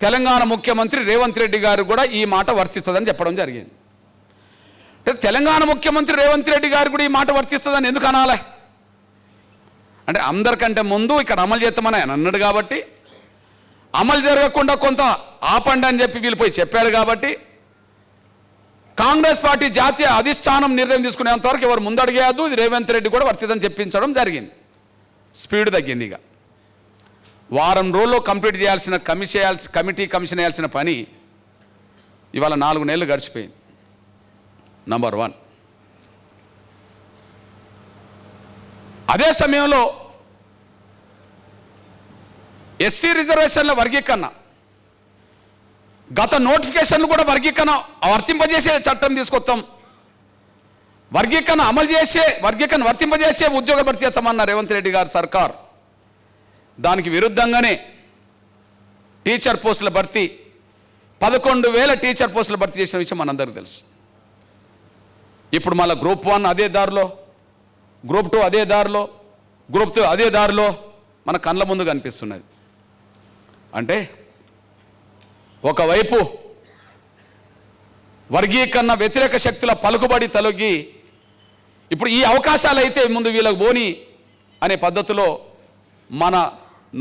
తెలంగాణ ముఖ్యమంత్రి రేవంత్ రెడ్డి గారు కూడా ఈ మాట వర్తిస్తుందని చెప్పడం జరిగింది. అంటే తెలంగాణ ముఖ్యమంత్రి రేవంత్ రెడ్డి గారు కూడా ఈ మాట వర్తిస్తుందని ఎందుకు అనాలి? అంటే అందరికంటే ముందు ఇక్కడ అమలు చేస్తామని ఆయన అన్నాడు కాబట్టి, అమలు జరగకుండా కొంత ఆపండి అని చెప్పి వీళ్ళు పోయి చెప్పారు కాబట్టి, కాంగ్రెస్ పార్టీ జాతీయ అధిష్టానం నిర్ణయం తీసుకునేంత వరకు ఎవరు ముందడిగేయద్దు, ఇది రేవంత్ రెడ్డి కూడా వర్తిదని చెప్పించడం జరిగింది. స్పీడ్ తగ్గింది. ఇక వారం రోజుల్లో కంప్లీట్ చేయాల్సిన కమిషన్ వేయాల్సిన పని ఇవాళ 4 నెలలు గడిచిపోయింది. నంబర్ 1. అదే సమయంలో ఎస్సీ రిజర్వేషన్ల వర్గీకరణ, గత నోటిఫికేషన్లు కూడా వర్గీకరణ వర్తింపజేసే చట్టం తీసుకొస్తాం, వర్గీకరణ అమలు చేసే, వర్గీకరణ వర్తింపజేసే ఉద్యోగ భర్తీ చేస్తామన్న రేవంత్ రెడ్డి గారు సర్కార్. దానికి విరుద్ధంగానే టీచర్ పోస్టుల భర్తీ, 11,000 టీచర్ పోస్టుల భర్తీ చేసిన విషయం మనందరికీ తెలుసు. ఇప్పుడు మళ్ళీ గ్రూప్ 1 అదే దారిలో, గ్రూప్ 2 అదే దారిలో, గ్రూప్ 3 అదే దారిలో మన కళ్ళ ముందు కనిపిస్తున్నది. అంటే ఒకవైపు వర్గీకరణ వ్యతిరేక శక్తుల పలుకుబడి తొలగి ఇప్పుడు ఈ అవకాశాలు అయితే ముందు వీళ్ళకి పోని అనే పద్ధతిలో మన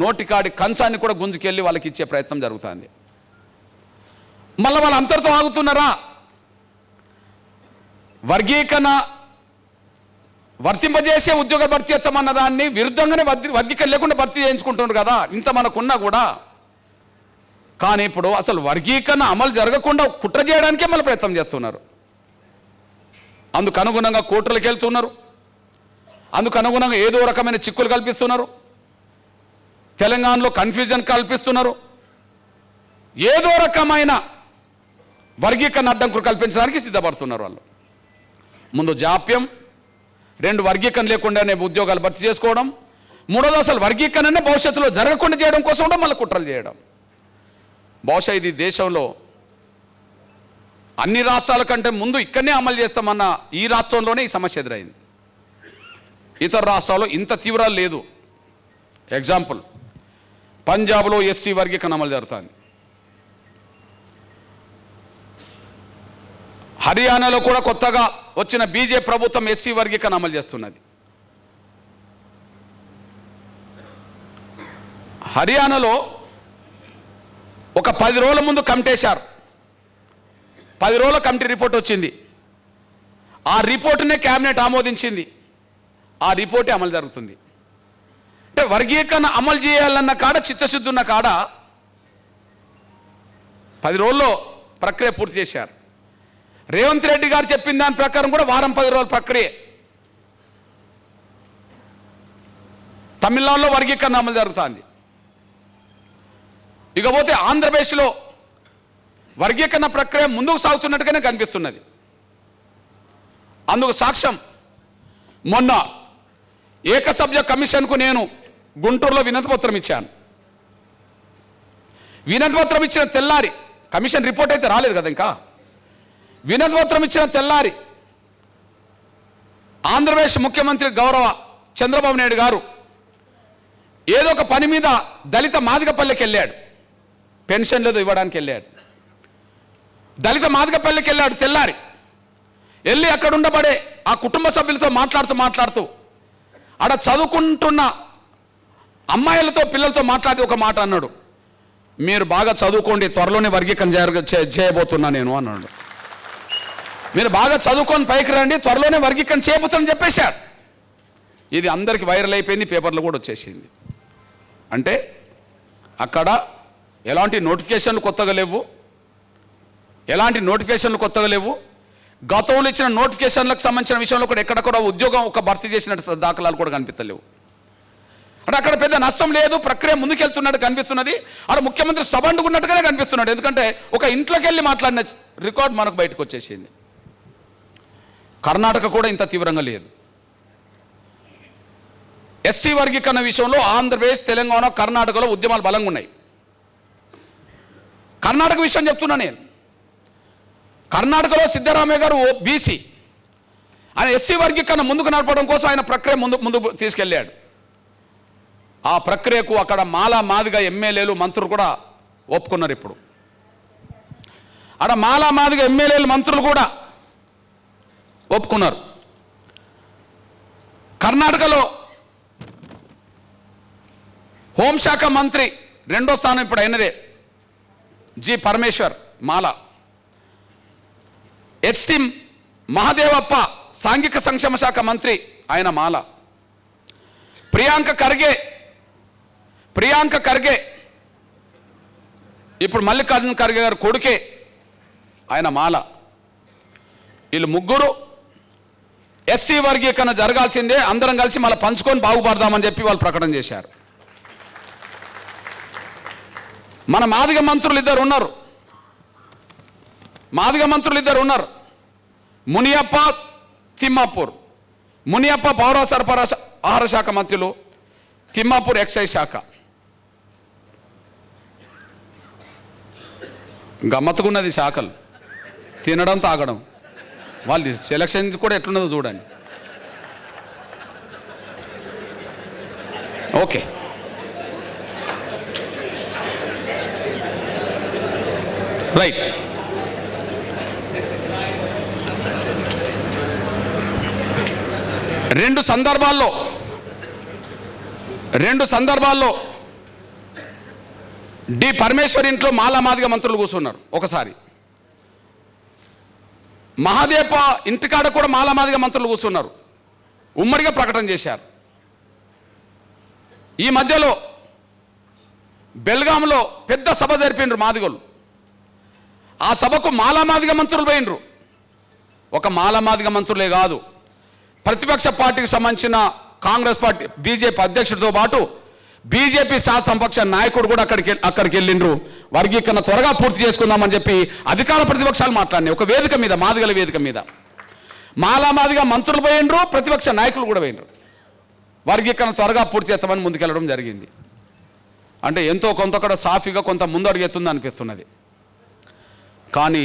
నోటికాడి కంచాన్ని కూడా గుంజుకెళ్ళి వాళ్ళకి ఇచ్చే ప్రయత్నం జరుగుతుంది. మళ్ళీ వాళ్ళు అంతటితో ఆగుతున్నారా? వర్గీకరణ వర్తింపజేసే ఉద్యోగ భర్తీ చేస్తామన్న దాన్ని విరుద్ధంగానే వర్గీకరణ లేకుండా భర్తీ చేయించుకుంటున్నారు కదా, ఇంత మనకున్నా కూడా. కానీ ఇప్పుడు అసలు వర్గీకరణ అమలు జరగకుండా కుట్ర చేయడానికే మళ్ళీ ప్రయత్నం చేస్తున్నారు. అందుకు అనుగుణంగా కోర్టులకు వెళ్తున్నారు, అందుకు అనుగుణంగా ఏదో రకమైన చిక్కులు కల్పిస్తున్నారు, తెలంగాణలో కన్ఫ్యూజన్ కల్పిస్తున్నారు, ఏదో రకమైన వర్గీకరణ అడ్డంకులు కల్పించడానికి సిద్ధపడుతున్నారు. వాళ్ళు ముందు జాప్యం, 2 వర్గీకరణ లేకుండానే ఉద్యోగాలు భర్తీ చేసుకోవడం, 3వది అసలు వర్గీకరణనే భవిష్యత్తులో జరగకుండా చేయడం కోసం కూడా మళ్ళీ కుట్రలు చేయడం. బహుశా ఇది దేశంలో అన్ని రాష్ట్రాల కంటే ముందు ఇక్కడనే అమలు చేస్తామన్న ఈ రాష్ట్రంలోనే ఈ సమస్య ఎదురైంది. ఇతర రాష్ట్రాల్లో ఇంత తీవ్రాలు లేదు. ఎగ్జాంపుల్, పంజాబ్లో ఎస్సీ వర్గీకరణ అమలు జరుగుతుంది, హర్యానాలో కూడా కొత్తగా వచ్చిన బీజేపీ ప్రభుత్వం ఎస్సీ వర్గీకరణ అమలు చేస్తున్నది. హర్యానాలో ఒక 10 రోజుల ముందు కమిటీ వేశారు. 10 రోజుల కమిటీ రిపోర్ట్ వచ్చింది. ఆ రిపోర్టునే కేబినెట్ ఆమోదించింది. ఆ రిపోర్టే అమలు జరుగుతుంది. అంటే వర్గీకరణ అమలు చేయాలన్న కాడ, చిత్తశుద్ధి ఉన్న కాడ 10 రోజుల్లో ప్రక్రియ పూర్తి చేశారు. రేవంత్ రెడ్డి గారు చెప్పిన దాని ప్రకారం కూడా వారం 10 రోజుల ప్రక్రియ. తమిళనాడులో వర్గీకరణ అమలు జరుగుతుంది. ఇకపోతే ఆంధ్రప్రదేశ్లో వర్గీకరణ ప్రక్రియ ముందుకు సాగుతున్నట్టుగానే కనిపిస్తున్నది. అందుకు సాక్ష్యం, మొన్న ఏకసభ్య కమిషన్కు నేను గుంటూరులో వినతిపత్రం ఇచ్చాను. వినతిపత్రం ఇచ్చిన తెల్లారి, కమిషన్ రిపోర్ట్ అయితే రాలేదు కదా ఇంకా, వినతిపత్రం ఇచ్చిన తెల్లారి ఆంధ్రప్రదేశ్ ముఖ్యమంత్రి గౌరవ చంద్రబాబు నాయుడు గారు ఏదో ఒక పని మీద దళిత మాదిగపల్లెకి వెళ్ళాడు. పెన్షన్ లేదు ఇవ్వడానికి వెళ్ళాడు. దళిత మాదిగపల్లెకి వెళ్ళాడు తెల్లారి. వెళ్ళి అక్కడ ఉండబడే ఆ కుటుంబ సభ్యులతో మాట్లాడుతూ ఆడ చదువుకుంటున్న అమ్మాయిలతో పిల్లలతో మాట్లాడి ఒక మాట అన్నాడు, మీరు బాగా చదువుకోండి, త్వరలోనే వర్గీకరణ చేయబోతున్నా నేను అన్నాడు. మీరు బాగా చదువుకొని పైకి రండి, త్వరలోనే వర్గీకరణ చేయబోతుందని చెప్పేశాడు. ఇది అందరికీ వైరల్ అయిపోయింది, పేపర్లో కూడా వచ్చేసింది. అంటే అక్కడ ఎలాంటి నోటిఫికేషన్లు కొత్తగా లేవు, గతంలో ఇచ్చిన నోటిఫికేషన్లకు సంబంధించిన విషయంలో కూడా ఎక్కడ కూడా ఉద్యోగం ఒక భర్తీ చేసినట్టు దాఖలాలు కూడా కనిపించలేవు. అంటే అక్కడ పెద్ద నష్టం లేదు, ప్రక్రియ ముందుకెళ్తున్నట్టు కనిపిస్తున్నది. అక్కడ ముఖ్యమంత్రి సబండుకున్నట్టుగానే కనిపిస్తున్నాడు. ఎందుకంటే ఒక ఇంట్లోకి వెళ్ళి మాట్లాడిన రికార్డ్ మనకు బయటకు వచ్చేసింది. కర్ణాటక కూడా ఇంత తీవ్రంగా లేదు. ఎస్సీ వర్గీకరణ విషయంలో ఆంధ్రప్రదేశ్, తెలంగాణ, కర్ణాటకలో ఉద్యమాలు బలంగా ఉన్నాయి. కర్ణాటక విషయం చెప్తున్నా నేను. కర్ణాటకలో సిద్ధరామయ్య గారు బీసీ, ఆయన ఎస్సీ వర్గీకరణ ముందుకు నడపడం కోసం ఆయన ప్రక్రియ ముందు తీసుకెళ్ళాడు. ఆ ప్రక్రియకు అక్కడ మాలా మాదిగ ఎమ్మెల్యేలు, మంత్రులు కూడా ఒప్పుకున్నారు. ఇప్పుడు అక్కడ మాలా మాదిగ ఎమ్మెల్యేలు, మంత్రులు కూడా ఒప్పుకున్నారు. కర్ణాటకలో హోంశాఖ మంత్రి 2వ స్థానం ఇప్పుడు అయినదే జి పరమేశ్వర్ మాల. హెచ్టి మహదేవప్ప సాంఘిక సంక్షేమ శాఖ మంత్రి, ఆయన మాల. ప్రియాంక ఖర్గే ఇప్పుడు మల్లికార్జున ఖర్గే గారు కొడుకే, ఆయన మాల. వీళ్ళు ముగ్గురు ఎస్సీ వర్గీకరణ జరగాల్సిందే, అందరం కలిసి మళ్ళీ పంచుకొని బాగుపడదామని చెప్పి వాళ్ళు ప్రకటన చేశారు. మన మాదిగ మంత్రులు ఇద్దరు ఉన్నారు, మునియప్ప, తిమ్మాపూర్. మునియప్ప పౌర సరఫరా ఆహార శాఖ మంత్రులు, తిమ్మాపూర్ ఎక్సైజ్ శాఖ. గమ్మత్తుకున్నది శాఖలు, తినడం తాగడం. వాళ్ళు సెలక్షన్ కూడా ఎట్లున్నదో చూడండి. Okay, right. రెండు సందర్భాల్లో రెండు సందర్భాల్లో డి పరమేశ్వర్ ఇంట్లో మాలామాదిగ మంత్రులు కూర్చున్నారు. ఒకసారి మహాదేవ ఇంటికాడ కూడా మాలామాదిగ మంత్రులు కూర్చున్నారు. ఉమ్మడిగా ప్రకటన చేశారు. ఈ మధ్యలో బెల్గాంలో పెద్ద సభ జరిపిండ్రు మాదిగలు. ఆ సభకు మాలామాదిగ మంత్రులు పోయినరు. ఒక మాలామాదిగ మంత్రులే కాదు, ప్రతిపక్ష పార్టీకి సంబంధించిన కాంగ్రెస్ పార్టీ బీజేపీ అధ్యక్షుడితో పాటు బీజేపీ శాసనపక్ష నాయకుడు కూడా అక్కడికి వెళ్ళిండ్రు. వర్గీకరణ త్వరగా పూర్తి చేసుకుందామని చెప్పి అధికార ప్రతిపక్షాలు మాట్లాడినాయి. ఒక వేదిక మీద, మాదిగల వేదిక మీద మాలామాదిగ మంత్రులు పోయినరు, ప్రతిపక్ష నాయకులు కూడా పోయినరు. వర్గీకరణ త్వరగా పూర్తి చేస్తామని ముందుకెళ్ళడం జరిగింది. అంటే ఎంతో కొంత కూడా సాఫీగా కొంత ముందడుగెత్తుంది అనిపిస్తున్నది. కానీ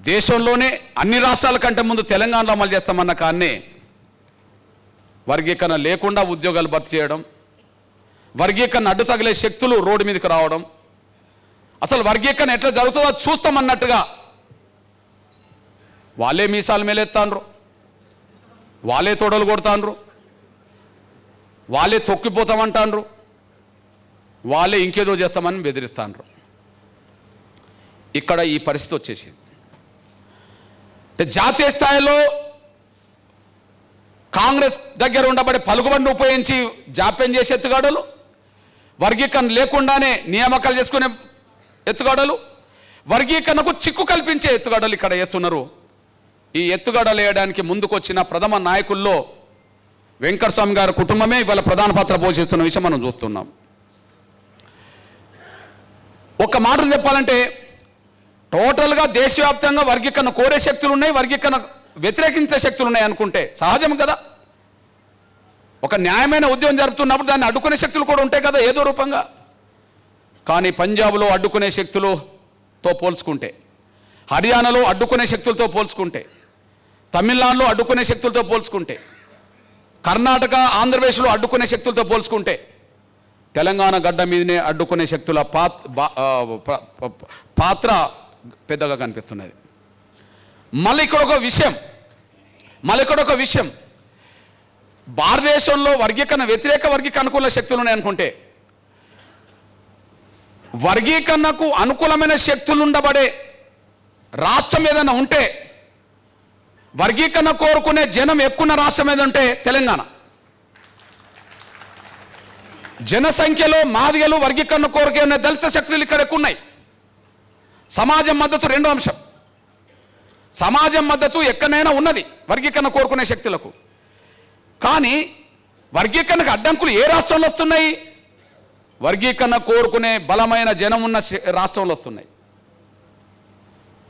దేశంలోనే అన్ని రాష్ట్రాల కంటే ముందు తెలంగాణలో అమలు చేస్తామన్న కాన్నే వర్గీకరణ లేకుండా ఉద్యోగాలు భర్తీ చేయడం, వర్గీకరణ అడ్డు తగిలే శక్తులు రోడ్డు మీదకి రావడం, అసలు వర్గీకరణ ఎట్లా జరుగుతుందో చూస్తామన్నట్టుగా వాళ్ళే మీసాలు మేలెత్తాండ్రు, వాళ్ళే తొడలు కొడతాండ్రు, వాళ్ళే తొక్కిపోతామంటాండ్రు, వాళ్ళే ఇంకేదో చేస్తామని బెదిరిస్తాండ్రు. ఇక్కడ ఈ పరిస్థితి వచ్చేసింది. జాతీయ స్థాయిలో కాంగ్రెస్ దగ్గర ఉండబడే పలుకుబడిని ఉపయోగించి జాప్యం చేసే ఎత్తుగాడలు, వర్గీకరణ లేకుండానే నియామకాలు చేసుకునే ఎత్తుగాడలు, వర్గీకరణకు చిక్కు కల్పించే ఎత్తుగాడలు ఇక్కడ వేస్తున్నారు. ఈ ఎత్తుగడలు వేయడానికి ముందుకొచ్చిన ప్రథమ నాయకుల్లో వెంకటస్వామి గారి కుటుంబమే ఇవాళ ప్రధాన పాత్ర పోషిస్తున్న విషయం మనం చూస్తున్నాం. ఒక మాటలు చెప్పాలంటే టోటల్గా దేశవ్యాప్తంగా వర్గీకరణ కోరే శక్తులు ఉన్నాయి, వర్గీకరణ వ్యతిరేకించే శక్తులు ఉన్నాయి అనుకుంటే సహజం కదా. ఒక న్యాయమైన ఉద్యమం జరుపుతున్నప్పుడు దాన్ని అడ్డుకునే శక్తులు కూడా ఉంటాయి కదా ఏదో రూపంగా. కానీ పంజాబ్లో అడ్డుకునే శక్తులతో పోల్చుకుంటే, హర్యానాలో అడ్డుకునే శక్తులతో పోల్చుకుంటే, తమిళనాడులో అడ్డుకునే శక్తులతో పోల్చుకుంటే, కర్ణాటక ఆంధ్రప్రదేశ్లో అడ్డుకునే శక్తులతో పోల్చుకుంటే, తెలంగాణ గడ్డ మీదనే అడ్డుకునే శక్తుల పాత్ర పెద్దగా కనిపిస్తున్నది. మళ్ళీ ఇక్కడ ఒక విషయం, భారతదేశంలో వర్గీకరణ వ్యతిరేక వర్గీకరణ అనుకూల శక్తులు ఉన్నాయనుకుంటే, వర్గీకరణకు అనుకూలమైన శక్తులు ఉండబడే రాష్ట్రం ఏదైనా ఉంటే, వర్గీకరణ కోరుకునే జనం ఎక్కువ రాష్ట్రం ఏదంటే తెలంగాణ. జనసంఖ్యలో మాదిగలు వర్గీకరణ కోరుకునే దళిత శక్తులు ఇక్కడ ఎక్కువ ఉన్నాయి. సమాజం మద్దతు రెండో అంశం. సమాజం మద్దతు ఎక్కడైనా ఉన్నది వర్గీకరణ కోరుకునే శక్తులకు. కానీ వర్గీకరణకు అడ్డంకులు ఏ రాష్ట్రంలో వస్తున్నాయి? వర్గీకరణ కోరుకునే బలమైన జనం ఉన్న రాష్ట్రంలో వస్తున్నాయి.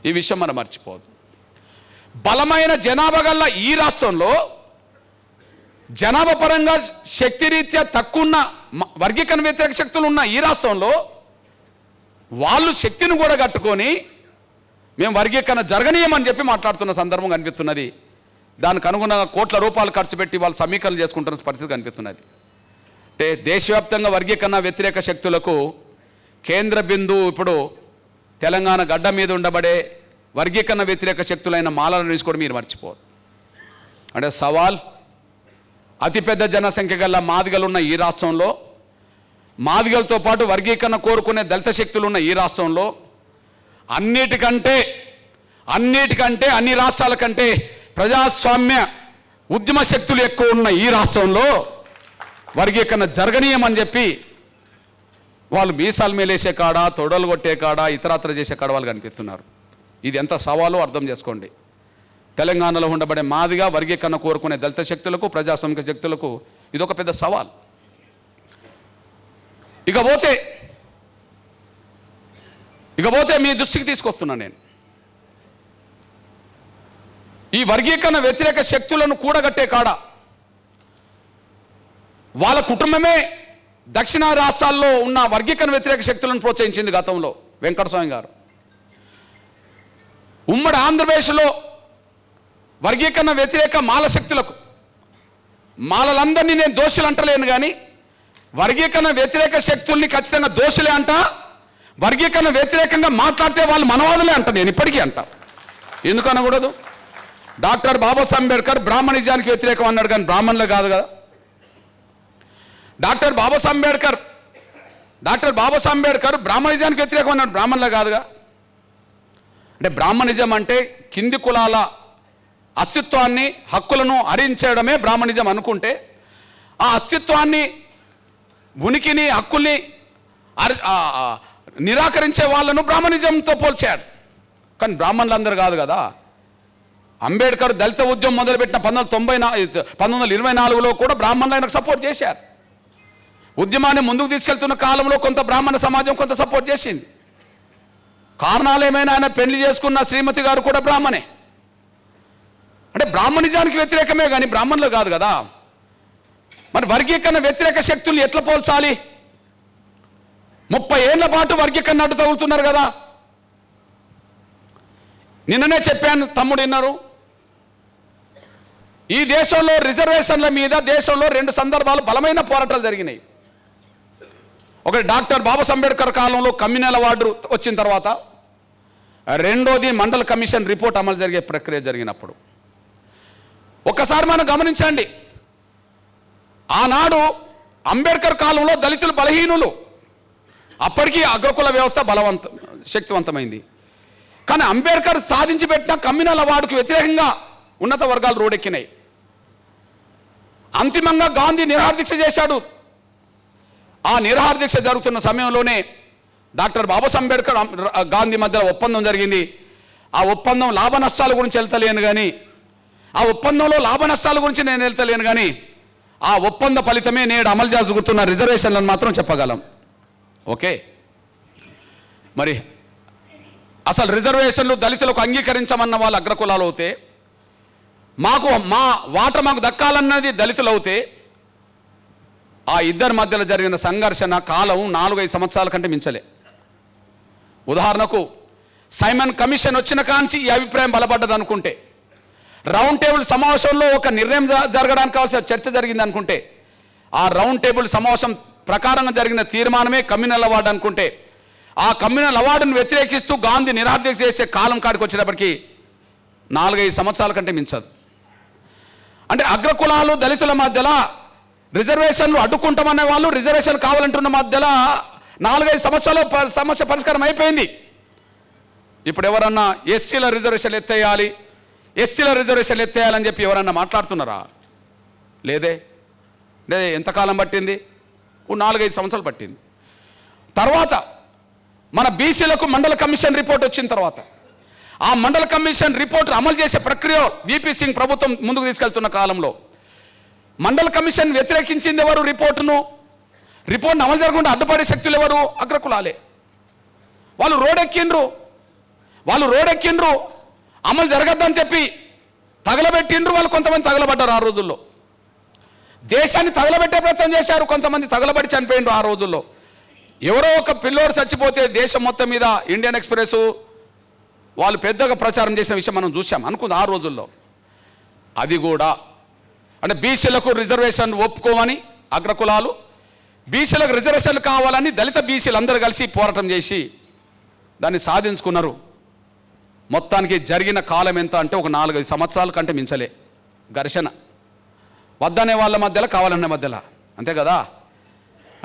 ఈ విషయం మనం మర్చిపోదు. బలమైన జనాభా గల ఈ రాష్ట్రంలో జనాభా పరంగా శక్తిరీత్యా తక్కువ ఉన్న వర్గీకరణ వ్యతిరేక శక్తులు ఉన్న ఈ రాష్ట్రంలో వాళ్ళు శక్తిని కూడా కట్టుకొని మేము వర్గీకరణ జరగనీయమని చెప్పి మాట్లాడుతున్న సందర్భం కనిపిస్తున్నది. దానికి అనుగుణంగా కోట్ల రూపాయలు ఖర్చు పెట్టి వాళ్ళు సమీకరణ చేసుకుంటున్న పరిస్థితి కనిపిస్తున్నది. అంటే దేశవ్యాప్తంగా వర్గీకరణ వ్యతిరేక శక్తులకు కేంద్ర బిందువు ఇప్పుడు తెలంగాణ గడ్డ మీద ఉండబడే వర్గీకరణ వ్యతిరేక శక్తులైన మాలలను తీసుకోవడం మీరు మర్చిపోదు. అంటే సవాల్, అతిపెద్ద జనసంఖ్య గల మాదిగలున్న ఈ రాష్ట్రంలో, మాదిగలతో పాటు వర్గీకరణ కోరుకునే దళిత శక్తులు ఉన్న ఈ రాష్ట్రంలో, అన్నిటికంటే అన్ని రాష్ట్రాల కంటే ప్రజాస్వామ్య ఉద్యమ శక్తులు ఎక్కువ ఉన్న ఈ రాష్ట్రంలో వర్గీకరణ జరగనీయమని చెప్పి వాళ్ళు మీసాల మేలేసే కాడ, తొడలు కొట్టే కాడ, ఇతరత్ర చేసే కాడ వాళ్ళు కనిపిస్తున్నారు. ఇది ఎంత సవాలో అర్థం చేసుకోండి. తెలంగాణలో ఉండబడే మాదిగా వర్గీకరణ కోరుకునే దళిత శక్తులకు, ప్రజాస్వామిక శక్తులకు ఇది ఒక పెద్ద సవాల్. ఇకపోతే మీ దృష్టికి తీసుకొస్తున్నాను నేను. ఈ వర్గీకరణ వ్యతిరేక శక్తులను కూడగట్టే కాడ వాళ్ళ కుటుంబమే దక్షిణ రాష్ట్రాల్లో ఉన్న వర్గీకరణ వ్యతిరేక శక్తులను ప్రోత్సహించింది గతంలో వెంకటస్వామి గారు. ఉమ్మడి ఆంధ్రప్రదేశ్లో వర్గీకరణ వ్యతిరేక మాల శక్తులకు, మాలలందరినీ నేను దోషులు అంటలేను కానీ వర్గీకరణ వ్యతిరేక శక్తుల్ని ఖచ్చితంగా దోషులే అంట. వర్గీకరణ వ్యతిరేకంగా మాట్లాడితే వాళ్ళు మనవాదులే అంట. నేను ఇప్పటికీ అంట. ఎందుకు అనకూడదు? డాక్టర్ బాబాసాహెబ్ అంబేద్కర్ బ్రాహ్మణిజానికి వ్యతిరేకం అన్నాడు, కానీ బ్రాహ్మణులే కాదు కదా. డాక్టర్ బాబాసాహెబ్ అంబేద్కర్ బ్రాహ్మణిజానికి వ్యతిరేకం అన్నాడు. బ్రాహ్మణులే కాదుగా. అంటే బ్రాహ్మణిజం అంటే కింది కులాల అస్తిత్వాన్ని, హక్కులను హరించడమే బ్రాహ్మణిజం అనుకుంటే, ఆ అస్తిత్వాన్ని, ఉనికిని, హక్కుల్ని నిరాకరించే వాళ్ళను బ్రాహ్మణిజంతో పోల్చాడు. కానీ బ్రాహ్మణులందరూ కాదు కదా. అంబేద్కర్ దళిత ఉద్యమం మొదలుపెట్టిన 1924లో కూడా బ్రాహ్మణులు ఆయనకు సపోర్ట్ చేశారు. ఉద్యమాన్ని ముందుకు తీసుకెళ్తున్న కాలంలో కొంత బ్రాహ్మణ సమాజం కొంత సపోర్ట్ చేసింది. కారణాలు ఏమైనా ఆయన పెళ్లి చేసుకున్న శ్రీమతి గారు కూడా బ్రాహ్మణే. అంటే బ్రాహ్మణిజానికి వ్యతిరేకమే కానీ బ్రాహ్మణులు కాదు కదా. మరి వర్గీకరణ వ్యతిరేక శక్తులు ఎట్లా పోల్చాలి? 30 ఏళ్ల పాటు వర్గీకరణ అడ్డు తగులుతున్నారు కదా. నిన్ననే చెప్పాను, తమ్ముడు విన్నారు. ఈ దేశంలో రిజర్వేషన్ల మీద దేశంలో 2 సందర్భాలు బలమైన పోరాటాలు జరిగినాయి. ఒకటి డాక్టర్ బాబాసాహెబ్ అంబేద్కర్ కాలంలో కమ్యూనల్ అవార్డు వచ్చిన తర్వాత, రెండోది మండల్ కమిషన్ రిపోర్ట్ అమలు జరిగే ప్రక్రియ జరిగినప్పుడు. ఒకసారి మనం గమనించండి, ఆనాడు అంబేద్కర్ కాలంలో దళితులు బలహీనులు. అప్పటికీ అగ్రకుల వ్యవస్థ శక్తివంతమైంది. కానీ అంబేద్కర్ సాధించి పెట్టిన కమ్యూనల్ అవార్డుకు వ్యతిరేకంగా ఉన్నత వర్గాలు రోడెక్కినాయి. అంతిమంగా గాంధీ నిరాహార దీక్ష చేశాడు. ఆ నిరాహార దీక్ష జరుగుతున్న సమయంలోనే డాక్టర్ బాబాసాహెబ్ అంబేద్కర్ గాంధీ మధ్య ఒప్పందం జరిగింది. ఆ ఒప్పందం లాభ నష్టాల గురించి వెళ్తలేను కానీ, ఆ ఒప్పందంలో లాభ నష్టాల గురించి నేను వెళ్తలేను కానీ, ఆ ఒప్పంద ఫలితమే నేడు అమలు జరుగుతున్న రిజర్వేషన్లను మాత్రం చెప్పగలం. ఓకే, మరి అసలు రిజర్వేషన్లు దళితులకు అంగీకరించమన్న వాళ్ళు అగ్రకులాలు అవుతే, మా వాట మాకు దక్కాలన్నది దళితులు అవుతే, ఆ ఇద్దరి మధ్యలో జరిగిన సంఘర్షణ కాలం 4-5 సంవత్సరాల కంటే మించలే. ఉదాహరణకు సైమన్ కమిషన్ వచ్చిన కాంచి ఈ అభిప్రాయం బలపడ్డది అనుకుంటే, రౌండ్ టేబుల్ సమావేశంలో ఒక నిర్ణయం జరగడానికి కావాల్సిన చర్చ జరిగింది అనుకుంటే, ఆ రౌండ్ టేబుల్ సమావేశం ప్రకారంగా జరిగిన తీర్మానమే కమ్యూనల్ అవార్డు అనుకుంటే, ఆ కమ్యూనల్ అవార్డును వ్యతిరేకిస్తూ గాంధీ నిరాహార దీక్ష చేసే కాలం కాడికి వచ్చేటప్పటికి 4-5 సంవత్సరాల కంటే మించదు. అంటే అగ్రకులాలు దళితుల మధ్యలో రిజర్వేషన్లు అడ్డుకుంటామనే వాళ్ళు, రిజర్వేషన్ కావాలంటున్న మధ్యలో 4-5 సంవత్సరాలు సమస్య పరిష్కారం అయిపోయింది. ఇప్పుడు ఎవరన్నా ఎస్సీల రిజర్వేషన్లు ఎత్తేయాలని చెప్పి ఎవరన్నా మాట్లాడుతున్నారా? లేదే. ఎంతకాలం పట్టింది? 4-5 సంవత్సరాలు పట్టింది. తర్వాత మన బీసీలకు మండల కమిషన్ రిపోర్ట్ వచ్చిన తర్వాత, ఆ మండల కమిషన్ రిపోర్ట్ అమలు చేసే ప్రక్రియ విపి సింగ్ ప్రభుత్వం ముందుకు తీసుకెళ్తున్న కాలంలో మండల కమిషన్ వ్యతిరేకించింది ఎవరు? రిపోర్ట్ను అమలు జరగకుండా అడ్డుపడే శక్తులు ఎవరు? అగ్రకులాలే. వాళ్ళు రోడెక్కిండ్రు, అమలు జరగద్దని చెప్పి తగలబెట్టిండ్రు. వాళ్ళు కొంతమంది తగలబడ్డారు. ఆ రోజుల్లో దేశాన్ని తగలబెట్టే ప్రయత్నం చేశారు. కొంతమంది తగలబడి చనిపోయిండ్రు. ఆ రోజుల్లో ఎవరో ఒక పిల్లోడు చచ్చిపోతే దేశం మొత్తం మీద ఇండియన్ ఎక్స్ప్రెస్ వాళ్ళు పెద్దగా ప్రచారం చేసిన విషయం మనం చూసాం అనుకుంది ఆ రోజుల్లో. అది కూడా అంటే బీసీలకు రిజర్వేషన్ ఒప్పుకోమని అగ్రకులాలు, బీసీలకు రిజర్వేషన్లు కావాలని దళిత బీసీలు అందరూ కలిసి పోరాటం చేసి దాన్ని సాధించుకున్నారు. మొత్తానికి జరిగిన కాలం ఎంత అంటే ఒక 4-5 సంవత్సరాల కంటే మించలే ఘర్షణ. వద్దనే వాళ్ళ మధ్యలో, కావాలనే మధ్యలో, అంతే కదా.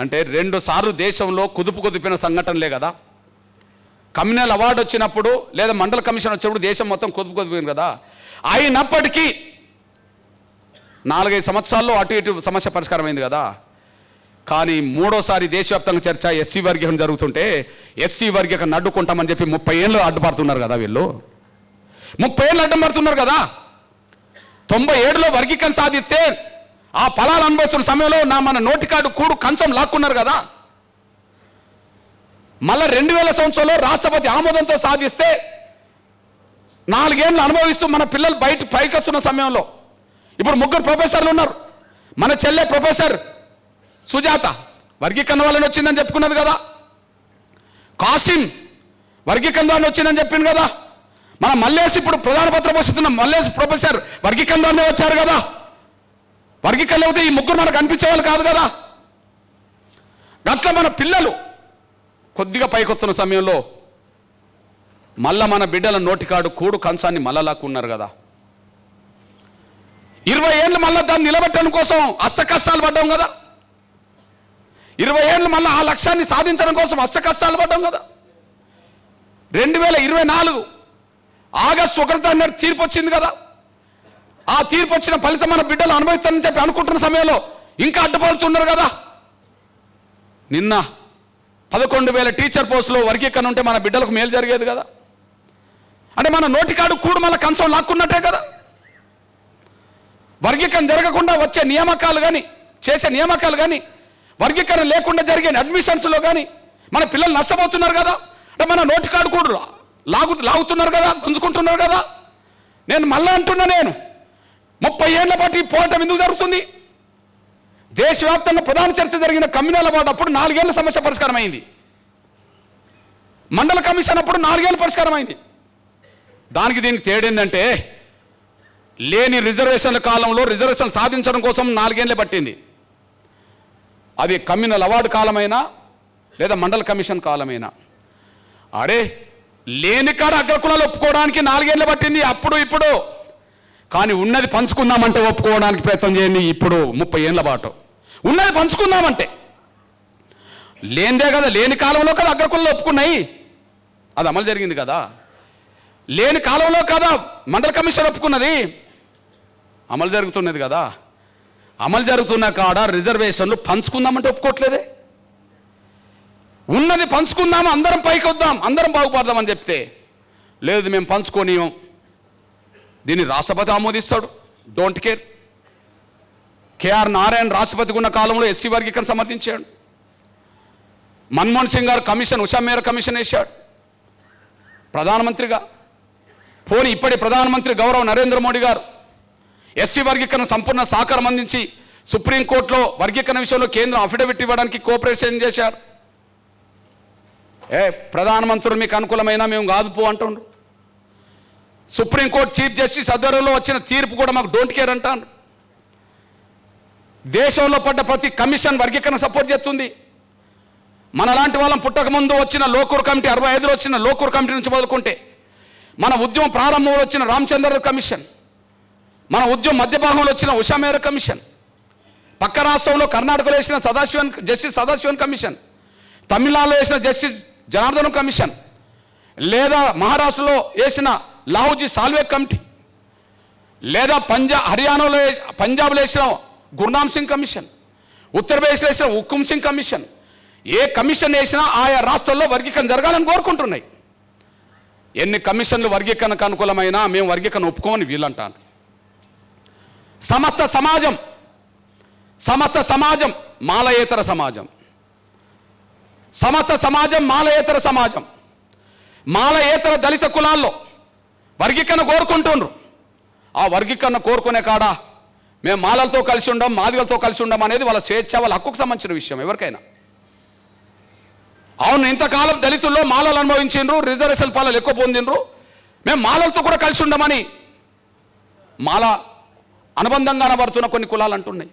అంటే 2 సార్లు దేశంలో కుదిపిన సంఘటనలే కదా. కమ్యూనల్ అవార్డు వచ్చినప్పుడు లేదా మండల కమిషన్ వచ్చినప్పుడు దేశం మొత్తం కుదిపోయింది కదా. అయినప్పటికీ 4-5 సంవత్సరాల్లో అటు ఇటు సమస్య పరిష్కారం అయింది కదా. కానీ మూడోసారి దేశవ్యాప్తంగా చర్చ ఎస్సీ వర్గీకరణ జరుగుతుంటే ఎస్సీ వర్గీకరణ అడ్డుకుంటామని చెప్పి 30 ఏళ్ళు అడ్డుపడుతున్నారు కదా. వీళ్ళు 30 ఏళ్ళు అడ్డం పడుతున్నారు కదా. 97లో వర్గీకరణ సాధిస్తే ఆ ఫలాలు అనుభవిస్తున్న సమయంలో మన నోటికాడు కూడు కంచం లాక్కున్నారు కదా. మళ్ళా 2000 సంవత్సరంలో రాష్ట్రపతి ఆమోదంతో సాధిస్తే 4 ఏళ్ళు అనుభవిస్తూ మన పిల్లలు పైకి వస్తున్న సమయంలో ఇప్పుడు 3 ప్రొఫెసర్లు ఉన్నారు. మన చెల్లె ప్రొఫెసర్ సుజాత వర్గీకరణ వల్ల వచ్చిందని చెప్పుకున్నది కదా. కాసిం వర్గీకరణ వల్ల వచ్చిందని చెప్పింది కదా. మన మల్లేష్ ఇప్పుడు ప్రధాన పత్ర పోషిస్తున్న మల్లేష్ ప్రొఫెసర్ వర్గీకరణ వల్లనే వచ్చారు కదా. వర్గీకరణ అయితే ఈ 3 మనకు అనిపించే వాళ్ళు కాదు కదా. అట్లా మన పిల్లలు కొద్దిగా పైకొస్తున్న సమయంలో మళ్ళా మన బిడ్డల నోటికాడు కూడు కంచాన్ని మళ్ళా లాక్కున్నారు కదా. 20 ఏళ్ళు మళ్ళా దాన్ని నిలబెట్టడం కోసం అష్ట కష్టాలు పడ్డాం కదా. 20 ఏళ్ళు మళ్ళీ ఆ లక్ష్యాన్ని సాధించడం కోసం అష్ట కష్టాలు పడ్డాం కదా. 2024 ఆగస్టు 1 తారీఖున తీర్పు వచ్చింది కదా. ఆ తీర్పు వచ్చిన ఫలితం మన బిడ్డలు అనుభవిస్తారని చెప్పి అనుకుంటున్న సమయంలో ఇంకా అడ్డుపడుతున్నారు కదా. నిన్న 11,000 టీచర్ పోస్టులో వర్గీకరణ ఉంటే మన బిడ్డలకు మేలు జరిగేది కదా. అంటే మన నోటికాడు కూడు మళ్ళీ కంచం లాక్కున్నట్టే కదా. వర్గీకరణ జరగకుండా వచ్చే నియామకాలు కానీ, చేసే నియామకాలు కానీ, వర్గీకరణ లేకుండా జరిగే అడ్మిషన్స్లో కానీ మన పిల్లలు నష్టపోతున్నారు కదా. అంటే మన నోటికాడు కూడు లాగుతున్నారు కదా, గుంజుకుంటున్నారు కదా. నేను మళ్ళా అంటున్నా, నేను 30 ఏళ్ల పాటు ఈ పోరాటం ఎందుకు జరుగుతుంది? దేశవ్యాప్తంగా ప్రధాన చర్చ జరిగిన కమ్యూనల్ అవార్డు అప్పుడు 4 ఏళ్ల సమస్య పరిష్కారం అయింది. మండల కమిషన్ అప్పుడు 4 ఏళ్ళ పరిష్కారం అయింది. దానికి దీనికి తేడేందంటే లేని రిజర్వేషన్ల కాలంలో రిజర్వేషన్ సాధించడం కోసం 4 ఏళ్ళే పట్టింది. అది కమ్యూనల్ అవార్డు కాలమైనా లేదా మండల కమిషన్ కాలమైనా. అరే లేని కాడ అగ్రకులాలు ఒప్పుకోవడానికి 4 ఏళ్ళే పట్టింది అప్పుడు ఇప్పుడు. కానీ ఉన్నది పంచుకుందామంటే ఒప్పుకోవడానికి ప్రయత్నం చేయండి ఇప్పుడు 30 ఏళ్ళ పాటు. ఉన్నది పంచుకుందామంటే లేనిదే కదా, లేని కాలంలో కదా అగ్రకులాలు ఒప్పుకున్నాయి, అది అమలు జరిగింది కదా. లేని కాలంలో కదా మండల కమిషన్ ఒప్పుకున్నది, అమలు జరుగుతున్నది కదా. అమలు జరుగుతున్న కాడ రిజర్వేషన్లు పంచుకుందామంటే ఒప్పుకోవట్లేదే. ఉన్నది పంచుకుందాము, అందరం పైకి వద్దాం, అందరం బాగుపడదామని చెప్తే లేదు మేము పంచుకోనియం, దీన్ని రాష్ట్రపతి ఆమోదిస్తాడు, డోంట్ కేర్. కేఆర్ నారాయణ రాష్ట్రపతికి ఉన్న కాలంలో ఎస్సీ వర్గీకరణ సమర్థించాడు. మన్మోహన్ సింగ్ గారు కమిషన్, ఉషా మేర కమిషన్ వేశాడు ప్రధానమంత్రిగా. పోనీ ఇప్పటి ప్రధానమంత్రి గౌరవ నరేంద్ర మోడీ గారు ఎస్సీ వర్గీకరణ సంపూర్ణ సహకారం అందించి సుప్రీంకోర్టులో వర్గీకరణ విషయంలో కేంద్రం అఫిడవిట్ ఇవ్వడానికి కోఆపరేషన్ చేశారు. ప్రధానమంత్రులు మీకు అనుకూలమైన మేము కాదు పో అంటుండ్రు. సుప్రీంకోర్టు చీఫ్ జస్టిస్ ఆధ్వర్యంలో వచ్చిన తీర్పు కూడా మాకు డోంట్ కేర్ అంటాను. దేశంలో పడ్డ ప్రతి కమిషన్ వర్గీకరణ సపోర్ట్ చేస్తుంది. మనలాంటి వాళ్ళం పుట్టకముందు వచ్చిన లోకూర్ కమిటీ, 65లో వచ్చిన లోకూర్ కమిటీ నుంచి మొదలుకుంటే మన ఉద్యమం ప్రారంభంలో వచ్చిన రామచంద్ర కమిషన్, మన ఉద్యమం మధ్యభాగంలో వచ్చిన ఉషా మేర కమిషన్, పక్క రాష్ట్రంలో కర్ణాటకలో వేసిన జస్టిస్ సదాశివన్ కమిషన్, తమిళనాడులో వేసిన జస్టిస్ జనార్దన్ కమిషన్, లేదా మహారాష్ట్రలో వేసిన లాహోజీ సాల్వే కమిటీ, లేదా హర్యానాలో పంజాబ్లో వేసిన గుర్నామ్ సింగ్ కమిషన్, ఉత్తరప్రదేశ్లో వేసిన హుకుమ్ సింగ్ కమిషన్, ఏ కమిషన్ వేసినా ఆయా రాష్ట్రాల్లో వర్గీకరణ జరగాలని కోరుకుంటున్నాయి. ఎన్ని కమిషన్లు వర్గీకరణకు అనుకూలమైనా మేము వర్గీకరణ ఒప్పుకోమని వీళ్ళంటాను. సమస్త సమాజం మాలయేతర సమాజం, సమస్త సమాజం మాలయేతర సమాజం. మాలయేతర దళిత కులాల్లో వర్గీకరణ కోరుకుంటుండ్రు. ఆ వర్గీకరణ కోరుకునే కాడ మేము మాలలతో కలిసి ఉండం, మాదిగలతో కలిసి ఉండం అనేది వాళ్ళ స్వేచ్ఛ, వాళ్ళ హక్కుకు సంబంధించిన విషయం ఎవరికైనా. అవును, ఇంతకాలం దళితుల్లో మాలలు అనుభవించిండ్రు, రిజర్వేషన్ పాలలు ఎక్కువ పొందిండ్రు, మేము మాలలతో కూడా కలిసి ఉండమని మాల అనుబంధంగా అనబడుతున్న కొన్ని కులాలు అంటున్నాయి.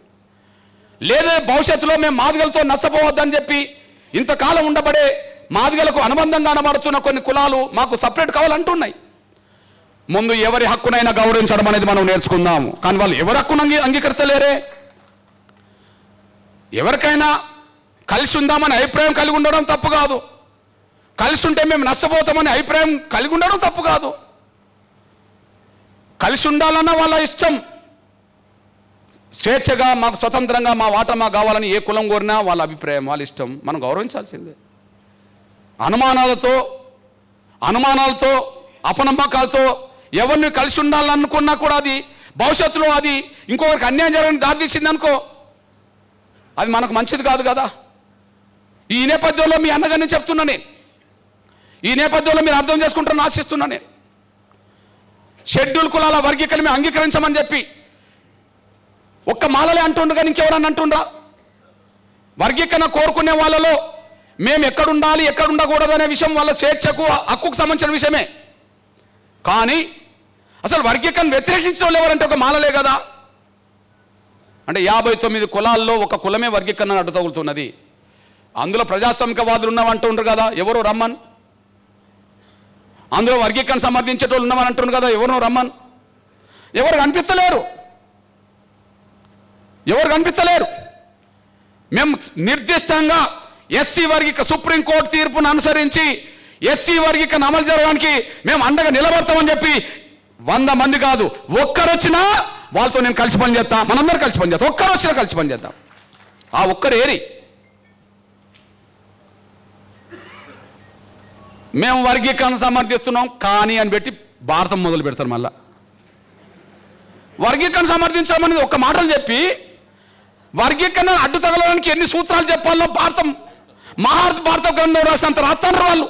లేదా భవిష్యత్తులో మేము మాదిగలతో నష్టపోవద్దని చెప్పి ఇంతకాలం ఉండబడే మాదిగలకు అనుబంధంగా అనబడుతున్న కొన్ని కులాలు మాకు సపరేట్ కావాలంటున్నాయి. ముందు ఎవరి హక్కునైనా గౌరవించడం అనేది మనం నేర్చుకుందాము. కానీ వాళ్ళు ఎవరి హక్కును అంగీకరించలేరే. ఎవరికైనా కలిసి ఉందామని అభిప్రాయం కలిగి ఉండడం తప్పు కాదు, కలిసి ఉంటే మేము నష్టపోతామని అభిప్రాయం కలిగి ఉండడం తప్పు కాదు. కలిసి ఉండాలన్న వాళ్ళ ఇష్టం, స్వేచ్ఛగా మాకు స్వతంత్రంగా మా వాటా మాకు కావాలని ఏ కులం కోరినా వాళ్ళ అభిప్రాయం, వాళ్ళ ఇష్టం, మనం గౌరవించాల్సిందే. అనుమానాలతో అపనమ్మకాలతో ఎవరిని కలిసి ఉండాలని అనుకున్నా కూడా అది భవిష్యత్తులో అది ఇంకొకరికి అన్యాయం జరగడానికి దారితీసింది అనుకో, అది మనకు మంచిది కాదు కదా. ఈ నేపథ్యంలో మీ అన్నగారిని చెప్తున్నా నేను, ఈ నేపథ్యంలో మీరు అర్థం చేసుకుంటారని ఆశిస్తున్నా నేను. షెడ్యూల్ కులాల వర్గీకరణ మేము అంగీకరించమని చెప్పి ఒక్క మాలలే అంటుండ్రు, కానీ ఇంకెవరన్నా అంటుండ్రా? వర్గీకరణ కోరుకునే వాళ్ళలో మేము ఎక్కడుండాలి ఎక్కడ ఉండకూడదు అనే విషయం వాళ్ళ స్వేచ్ఛకు హక్కుకు సంబంధించిన విషయమే. కానీ అసలు వర్గీకరణ వ్యతిరేకించిన వాళ్ళు ఎవరంటే ఒక మాలలే కదా. అంటే 59 కులాల్లో ఒక కులమే వర్గీకరణ అడ్డు తగులుతున్నది. అందులో ప్రజాస్వామికవాదులు ఉన్నామంటుండ్రు కదా, ఎవరు రమ్మన్. అందులో వర్గీకరణ సమర్థించేటోళ్ళు ఉన్నామని అంటుండ్రు కదా, ఎవరు రమ్మన్. ఎవరు కనిపిస్తలేరు. మేము నిర్దిష్టంగా ఎస్సీ వర్గీక సుప్రీంకోర్టు తీర్పును అనుసరించి ఎస్సీ వర్గీకరణ అమలు జరగడానికి మేము అండగా నిలబడతామని చెప్పి 100 మంది కాదు, ఒక్కరొచ్చినా వాళ్ళతో నేను కలిసి పని చేస్తా, మనందరం కలిసి పని చేస్తాం. ఒక్కరు వచ్చినా కలిసి పని చేద్దాం. ఆ ఒక్కరు ఏరి మేము వర్గీకరణ సమర్థిస్తున్నాం కానీ అని పెట్టి భారతం మొదలు పెడతారు. మళ్ళా వర్గీకరణ సమర్థించడం అనేది ఒక్క మాటలు చెప్పి వర్గీకరణ అడ్డు తగలడానికి ఎన్ని సూత్రాలు చెప్పాలో మహాభారత గ్రంథం రాసినంత రాస్తారు వాళ్ళు.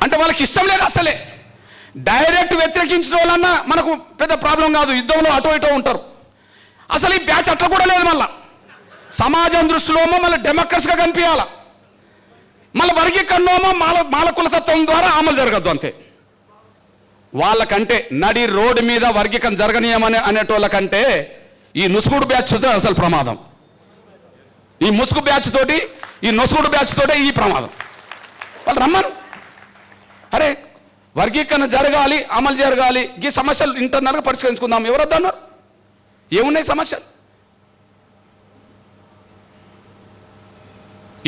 అంటే వాళ్ళకి ఇష్టం లేదు అసలే. డైరెక్ట్ వ్యతిరేకించడం వలన మనకు పెద్ద ప్రాబ్లం కాదు, యుద్ధంలో అటో ఇటో ఉంటారు. అసలు ఈ బ్యాచ్ అట్లా కూడా లేదు. మళ్ళా సమాజం దృష్టిలో మళ్ళీ డెమోక్రసీగా కనిపించాల, మళ్ళీ వర్గీకరణమో మాల కులతత్వం ద్వారా అమలు జరగద్దు అంతే. వాళ్ళకంటే నడి రోడ్డు మీద వర్గీకరణ జరగనీయమని అనేటోళ్ళకంటే ఈ నుసుగుడు బ్యాచ్ అసలు ప్రమాదం. ఈ ముసుగు బ్యాచ్ తోటి, ఈ నొసుగుడు బ్యాచ్ తోటే ఈ ప్రమాదం. వాళ్ళు రమ్మను, అరే వర్గీకరణ జరగాలి, అమలు జరగాలి, ఈ సమస్యలు ఇంటర్నల్గా పరిష్కరించుకుందాం. ఎవరొద్దన్నారు? ఏమున్నాయి సమస్యలు?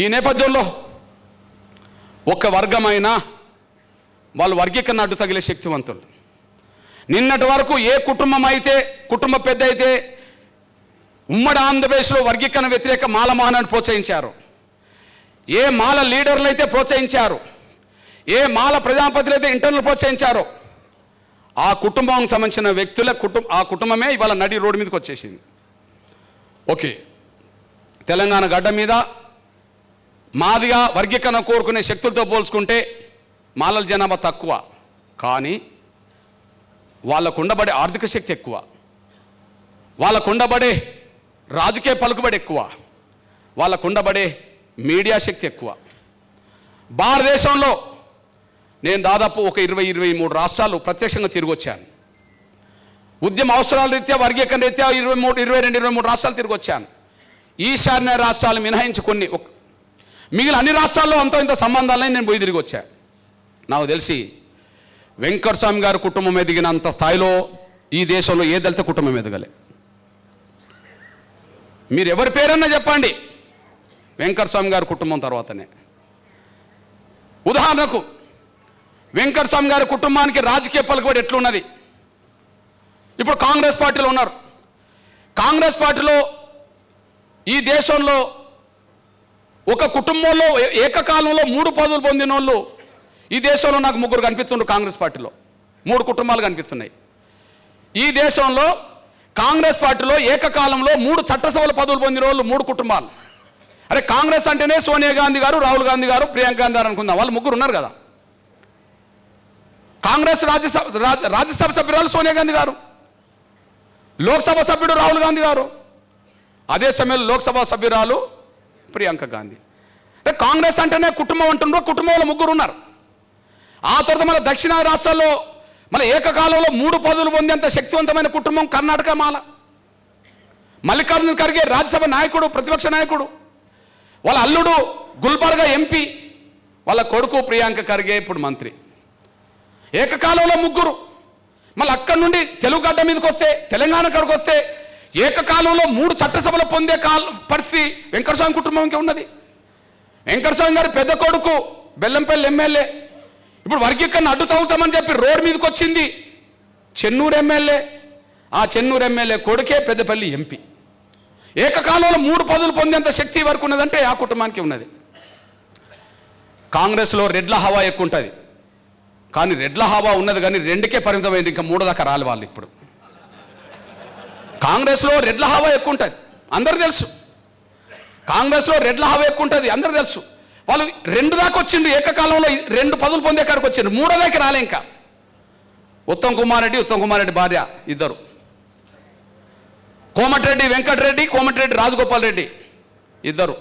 ఈ నేపథ్యంలో ఒక్క వర్గమైనా వాళ్ళు వర్గీకరణ అడ్డు తగిలే శక్తివంతులు. నిన్నటి వరకు ఏ కుటుంబం అయితే, కుటుంబ పెద్ద అయితే ఉమ్మడి ఆంధ్రప్రదేశ్లో వర్గీకరణ వ్యతిరేక మాల మహానాన్ని ప్రోత్సహించారు, ఏ మాల లీడర్లు అయితే ప్రోత్సహించారు, ఏ మాల ప్రజాపతులు అయితే ఇంటర్నల్ ప్రోత్సహించారో ఆ కుటుంబానికి సంబంధించిన వ్యక్తుల ఆ కుటుంబమే ఇవాళ నడి రోడ్డు మీదకి వచ్చేసింది. ఓకే, తెలంగాణ గడ్డ మీద మాదిగా వర్గీకరణ కోరుకునే శక్తులతో పోల్చుకుంటే మాలల జనాభా తక్కువ, కానీ వాళ్ళకు ఉండబడే ఆర్థిక శక్తి ఎక్కువ, వాళ్ళకు ఉండబడే రాజకీయ పలుకుబడి ఎక్కువ, వాళ్ళకు ఉండబడే మీడియా శక్తి ఎక్కువ. భారతదేశంలో నేను దాదాపు ఒక 20-23 రాష్ట్రాలు ప్రత్యక్షంగా తిరిగి వచ్చాను. ఉద్యమ అవసరాల రీత్యా, వర్గీకరణ రీత్యా 22-23 రాష్ట్రాలు తిరిగి వచ్చాను. ఈశాన్య రాష్ట్రాలు మినహాయించి కొన్ని, మిగిలిన అన్ని రాష్ట్రాల్లో అంత ఇంత సంబంధాలని నేను పోయి తిరిగి వచ్చాను. నాకు తెలిసి వెంకటస్వామి గారి కుటుంబం ఎదిగినంత స్థాయిలో ఈ దేశంలో ఏ దళిత కుటుంబం ఎదగలే. మీరు ఎవరి పేరన్నా చెప్పండి, వెంకటస్వామి గారి కుటుంబం తర్వాతనే. ఉదాహరణకు వెంకటస్వామి గారి కుటుంబానికి రాజకీయ పలుకుబడి ఎట్లున్నది? ఇప్పుడు కాంగ్రెస్ పార్టీలో ఉన్నారు. కాంగ్రెస్ పార్టీలో ఈ దేశంలో ఒక కుటుంబంలో ఏకకాలంలో 3 పదవులు పొందిన వాళ్ళు ఈ దేశంలో నాకు 3 కనిపిస్తున్నారు. కాంగ్రెస్ పార్టీలో 3 కుటుంబాలు కనిపిస్తున్నాయి. ఈ దేశంలో కాంగ్రెస్ పార్టీలో ఏకకాలంలో 3 చట్టసభల పదవులు పొందిన వాళ్ళు 3 కుటుంబాలు. అరే కాంగ్రెస్ అంటేనే సోనియా గాంధీ గారు, రాహుల్ గాంధీ గారు, ప్రియాంక గాంధీ గారు అనుకుందాం, వాళ్ళు 3 ఉన్నారు కదా. కాంగ్రెస్ రాజ్యసభ సభ్యురాలు సోనియా గాంధీ గారు, లోక్సభ సభ్యుడు రాహుల్ గాంధీ గారు, అదే సమయంలో లోక్సభ సభ్యురాలు ప్రియాంక గాంధీ. అంటే కాంగ్రెస్ అంటేనే కుటుంబం అంటున్నారు, కుటుంబంలో 3 ఉన్నారు. ఆ తర్వాత మళ్ళీ దక్షిణాది రాష్ట్రాల్లో మళ్ళీ ఏకకాలంలో 3 పదవులు పొందేంత శక్తివంతమైన కుటుంబం కర్ణాటక మాల. మల్లికార్జున ఖర్గే రాజ్యసభ నాయకుడు, ప్రతిపక్ష నాయకుడు, వాళ్ళ అల్లుడు గుల్బర్గా ఎంపీ, వాళ్ళ కొడుకు ప్రియాంక ఖర్గే ఇప్పుడు మంత్రి. ఏకకాలంలో 3. మళ్ళీ అక్కడి నుండి తెలుగు గడ్డ మీదకి వస్తే, తెలంగాణ కాడికి వస్తే ఏకకాలంలో 3 చట్టసభలు పొందే పరిస్థితి వెంకటస్వామి కుటుంబంకి ఉన్నది. వెంకటస్వామి గారి పెద్ద కొడుకు బెల్లంపల్లి ఎమ్మెల్యే, ఇప్పుడు వర్గీకరణ అడ్డు తగులుతామని చెప్పి రోడ్డు మీదకి వచ్చింది చెన్నూరు ఎమ్మెల్యే. ఆ చెన్నూరు ఎమ్మెల్యే కొడుకే పెద్దపల్లి ఎంపీ. ఏకకాలంలో 3 పదవులు పొందేంత శక్తి వరకు ఉన్నదంటే ఆ కుటుంబానికి ఉన్నది. కాంగ్రెస్లో రెడ్ల హవా ఎక్కువ ఉంటుంది, కానీ రెడ్ల హవా ఉన్నది కానీ 2కే పరిమితమైంది, ఇంకా 3 దాకా రాలి వాళ్ళు. ఇప్పుడు కాంగ్రెస్లో రెడ్ల హవా ఎక్కువ ఉంటుంది, అందరూ తెలుసు. కాంగ్రెస్లో రెడ్ల హవా ఎక్కువ ఉంటుంది, అందరూ తెలుసు. వాళ్ళు 2 దాకా వచ్చిండ్రు, ఏకకాలంలో 2 పదవులు పొందే కాడికి వచ్చిండ్రు, 3 దాకా రాలే. ఇంకా ఉత్తమ్ కుమార్ రెడ్డి భార్య ఇద్దరు, కోమటిరెడ్డి వెంకటరెడ్డి, కోమటిరెడ్డి రాజగోపాల్ రెడ్డి ఇద్దరు,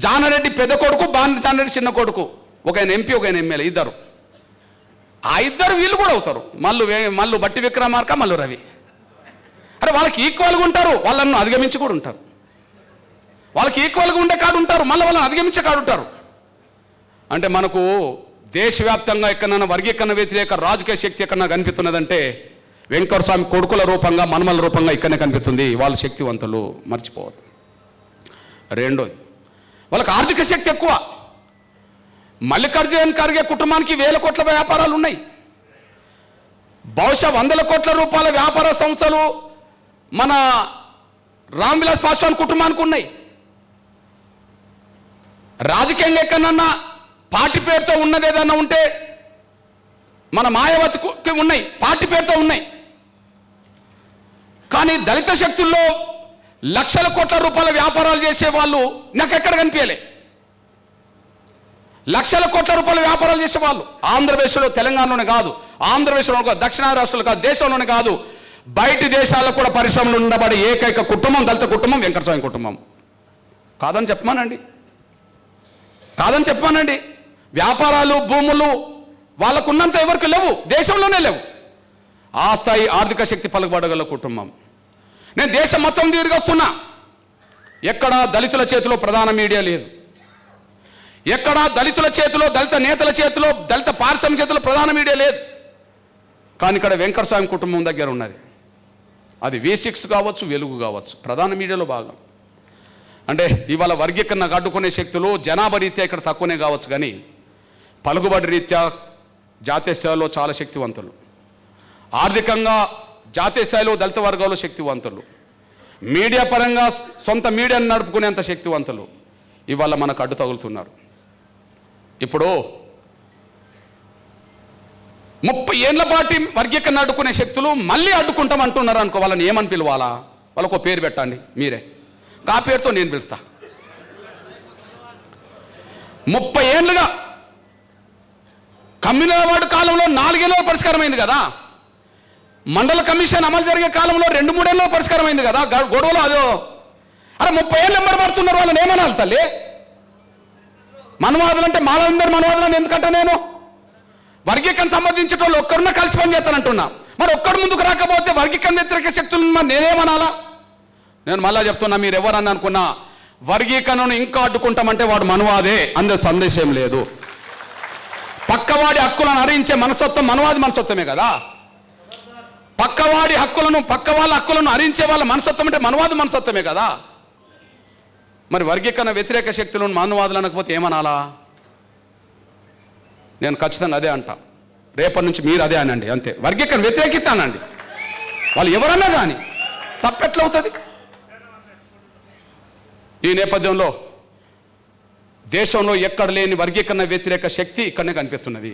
జానారెడ్డి పెద్ద కొడుకు, జానారెడ్డి చిన్న కొడుకు, ఒక ఆయన ఎంపీ, ఒక ఆయన ఎమ్మెల్యే, ఇద్దరు. ఆ ఇద్దరు వీళ్ళు కూడా అవుతారు. మల్లు బట్టి విక్రమార్క, మల్లు రవి. అరే వాళ్ళకి ఈక్వల్గా ఉంటారు, వాళ్ళను అధిగమించి కూడా ఉంటారు. వాళ్ళకి ఈక్వల్గా ఉండే కాడు ఉంటారు, మళ్ళీ వాళ్ళని అధిగమించే కాడు ఉంటారు. అంటే మనకు దేశవ్యాప్తంగా ఎక్కడైనా వర్గీకరణ వ్యతిరేక రాజకీయ శక్తి ఎక్కడన్నా కనిపిస్తున్నదంటే వెంకటస్వామి కొడుకుల రూపంగా మనుమల రూపంగా ఇక్కడనే కనిపిస్తుంది. వాళ్ళు శక్తివంతులు, మర్చిపోవద్దు. రెండోది, వాళ్ళకి ఆర్థిక శక్తి ఎక్కువ. మల్లికార్జున ఖర్గే కుటుంబానికి 1000 కోట్ల వ్యాపారాలు ఉన్నాయి. బహుశా 100 కోట్ల రూపాయల వ్యాపార సంస్థలు మన రామ్ విలాస్ పాస్వాన్ కుటుంబానికి ఉన్నాయి. రాజకీయంగా ఎక్కడన్నా పార్టీ పేరుతో ఉన్నది ఏదన్నా ఉంటే మన మాయావతికి ఉన్నాయి, పార్టీ పేరుతో ఉన్నాయి. కానీ దళిత శక్తుల్లో లక్షల కోట్ల రూపాయల వ్యాపారాలు చేసే వాళ్ళు నాకు ఎక్కడ కనిపించలే. లక్షల కోట్ల రూపాయల వ్యాపారాలు చేసేవాళ్ళు ఆంధ్రప్రదేశ్లో, తెలంగాణలోనే కాదు, ఆంధ్రప్రదేశ్లో కాదు, దక్షిణాది రాష్ట్రాలు కాదు, దేశంలోనే కాదు, బయటి దేశాల్లో కూడా పరిశ్రమలు ఉండబడి ఏకైక కుటుంబం దళిత కుటుంబం వెంకటస్వామి కుటుంబం. కాదని చెప్పమానండి, కాదని చెప్పమానండి. వ్యాపారాలు, భూములు వాళ్ళకున్నంత ఎవరికి లేవు, దేశంలోనే లేవు. ఆ స్థాయి ఆర్థిక శక్తి పలుకుబడగల కుటుంబం. నేను దేశం మొత్తం తిరిగి వస్తున్నా, ఎక్కడ దళితుల చేతిలో ప్రధాన మీడియా లేదు, ఎక్కడ దళితుల చేతిలో, దళిత నేతల చేతిలో, దళిత పారిశ్రామిక చేతిలో ప్రధాన మీడియా లేదు. కానీ ఇక్కడ వెంకటస్వామి కుటుంబం దగ్గర ఉన్నది. అది V6 కావచ్చు, వెలుగు కావచ్చు, ప్రధాన మీడియాలో భాగం. అంటే ఇవాళ వర్గీకరణ అడ్డుకునే శక్తులు జనాభా రీత్యా ఇక్కడ తక్కువనే కావచ్చు, కానీ పలుకుబడి రీత్యా జాతీయ స్థాయిలో చాలా శక్తివంతులు, ఆర్థికంగా జాతీయ స్థాయిలో దళిత వర్గాల్లో శక్తివంతులు, మీడియా పరంగా సొంత మీడియాను నడుపుకునేంత శక్తివంతులు ఇవాళ మనకు అడ్డు తగులుతున్నారు. ఇప్పుడు 30 ఏళ్ల పాటు వర్గీకరణ అడ్డుకునే శక్తులు మళ్ళీ అడ్డుకుంటాం అంటున్నారు అనుకో, వాళ్ళని ఏమని పిలవాలా? వాళ్ళకు పేరు పెట్టండి మీరే, ఆ పేరుతో నేను పిలుస్తా. 30 ఏళ్ళుగా కమ్యూనిస్ట్ కాలంలో 4 ఏళ్ళలో పరిష్కారం అయింది కదా, మండల కమిషన్ అమలు జరిగే కాలంలో 2-3 ఏళ్ళలో పరిష్కారం అయింది కదా గొడవలు. అదో అరే 30 ఏళ్ళు ఎంబడబడుతున్నారు, వాళ్ళని ఏమనాలి తల్లి? మనవాదులు అంటే మాలందరూ మనవాదులని ఎందుకంటే నేను వర్గీకరణ సంబంధించిన వాళ్ళు ఒక్కరున్నా కలిసి పని చేస్తానంటున్నా. మరి ఒక్కడు ముందుకు రాకపోతే వర్గీకరణ వ్యతిరేక శక్తులను మరి నేనేమనాలా? నేను మళ్ళా చెప్తున్నా, మీరు ఎవరన్నా అనుకున్నా వర్గీకరణను ఇంకా అడ్డుకుంటామంటే వాడు మనవాదే, అందే సందేశం లేదు. పక్కవాడి హక్కులను హరించే మనస్తత్వం మనవాది మనస్తత్వమే కదా. పక్కవాడి హక్కులను, పక్క వాళ్ళ హక్కులను హరించే వాళ్ళ మనస్తత్వం అంటే మనవాది మనస్తత్వమే కదా. మరి వర్గీకరణ వ్యతిరేక శక్తులను మనవాదులు అనకపోతే ఏమనాలా? నేను ఖచ్చితంగా అదే అంటా. రేపటి నుంచి మీరు అదే అనండి, అంతే. వర్గీకరణ వ్యతిరేకిస్తానండి, వాళ్ళు ఎవరన్నా కానీ. తప్పెట్లవుతుంది? ఈ నేపథ్యంలో దేశంలో ఎక్కడ లేని వర్గీకరణ వ్యతిరేక శక్తి ఇక్కడనే కనిపిస్తున్నది.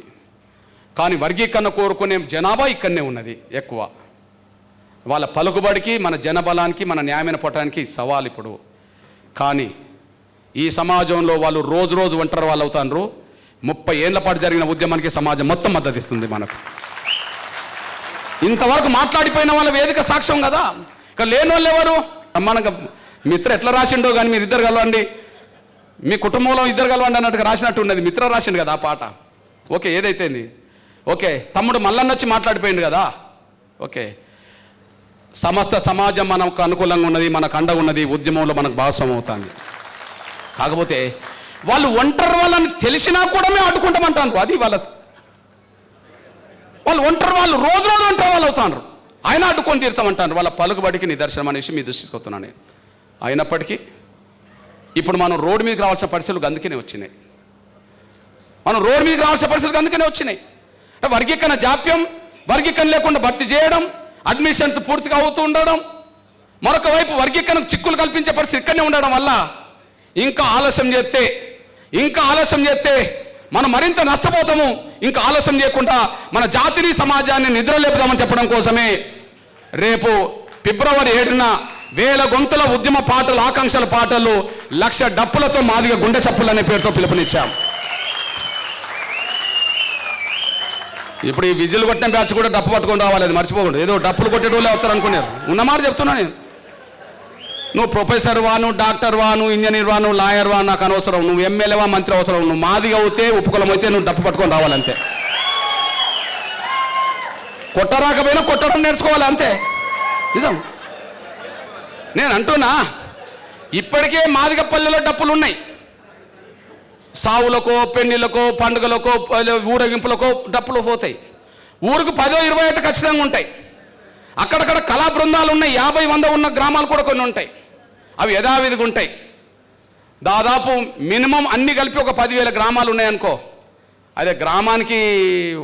కానీ వర్గీకరణ కోరుకునే జనాభా ఇక్కడనే ఉన్నది ఎక్కువ. వాళ్ళ పలుకుబడికి, మన జనబలానికి, మన న్యాయమైన పోవటానికి సవాల్ ఇప్పుడు. కానీ ఈ సమాజంలో వాళ్ళు రోజు రోజు ఒంటరి వాళ్ళు అవుతారు. 30 ఏళ్ల పాటు జరిగిన ఉద్యమానికి సమాజం మొత్తం మద్దతు ఇస్తుంది మనకు. ఇంతవరకు మాట్లాడిపోయిన వాళ్ళ వేదిక సాక్ష్యం కదా. ఇక లేని వాళ్ళు ఎవరు? మనకు మిత్ర ఎట్లా రాసిండో కానీ మీరు ఇద్దరు కలవండి, మీ కుటుంబంలో ఇద్దరు కలవండి అన్నట్టుగా రాసినట్టు ఉన్నది. మిత్ర రాసిండు కదా ఆ పాట. ఓకే, ఏదైతేంది ఓకే. తమ్ముడు మల్లన్న వచ్చి మాట్లాడిపోయింది కదా. ఓకే, సమస్త సమాజం మనకు అనుకూలంగా ఉన్నది, మనకు అండగా ఉన్నది, ఉద్యమంలో మనకు భాగస్వామ్యం అవుతుంది. కాకపోతే వాళ్ళు ఒంటరి వాళ్ళని తెలిసినా కూడా మేము అడ్డుకుంటామంటాను. అది వాళ్ళు ఒంటరి వాళ్ళు, రోజు రోజు ఒంటరి వాళ్ళు అవుతారు, ఆయన అడ్డుకొని తీరుతామంటారు. వాళ్ళ పలుకుబడికి నిదర్శనం అనేసి మీ దృష్టికి వస్తున్నాను నేను. అయినప్పటికీ ఇప్పుడు మనం రోడ్డు మీదకి రావాల్సిన పరిస్థితులు అందుకనే వచ్చినాయి. మనం రోడ్డు మీదకి రావాల్సిన పరిస్థితులు అందుకనే వచ్చినాయి. వర్గీకరణ జాప్యం, వర్గీకరణ లేకుండా భర్తీ చేయడం, అడ్మిషన్స్ పూర్తిగా అవుతూ ఉండడం, మరొక వైపు వర్గీకరణకు చిక్కులు కల్పించే పరిస్థితి ఇక్కడనే ఉండడం వల్ల ఇంకా ఆలస్యం చేస్తే మనం మరింత నష్టపోతాము. ఇంకా ఆలస్యం చేయకుండా మన జాతిని, సమాజాన్ని నిద్రలేపుదామని చెప్పడం కోసమే రేపు ఫిబ్రవరి 7న 1000 గొంతుల ఉద్యమ పాటలు, ఆకాంక్షల పాటలు, 1,00,000 డప్పులతో మాదిగ గుండె చప్పులు అనే పేరుతో పిలుపునిచ్చాం. ఇప్పుడు ఈ విజిల్ కొట్టిన బ్యాచ్ కూడా డప్పు పట్టుకొని రావాలి, అది మర్చిపోకూడదు. ఏదో డప్పులు కొట్టేటోళ్ళే వస్తారు అనుకున్నారు. ఉన్నమాట చెప్తున్నా నేను. నువ్వు ప్రొఫెసర్ వా, నువ్వు డాక్టర్ వా, నువ్వు ఇంజనీర్ వా, నువ్వు లాయర్ వా, నాకు అనవసరం. నువ్వు ఎమ్మెల్యేవా, మంత్రి అవసరం. నువ్వు మాదిగా అవుతే, ఉపకులం అయితే నువ్వు డప్పు పట్టుకొని రావాలంతే. కొట్టరాకపోయినా కొట్టడం నేర్చుకోవాలి అంతే. నిజం నేను అంటున్నా. ఇప్పటికే మాదిగపల్లెలో డప్పులు ఉన్నాయి. సావులకో, పెళ్లిళ్ళకో, పండుగలకో, ఊరేగింపులకో డప్పులు పోతాయి. ఊరికి 10-20 అయితే ఖచ్చితంగా ఉంటాయి. అక్కడక్కడ కళా బృందాలు ఉన్నాయి, 50-100 ఉన్న గ్రామాలు కూడా కొన్ని ఉంటాయి. అవి యథావిధిగా ఉంటాయి. దాదాపు మినిమం అన్ని కలిపి ఒక 10,000 గ్రామాలు ఉన్నాయనుకో, అదే గ్రామానికి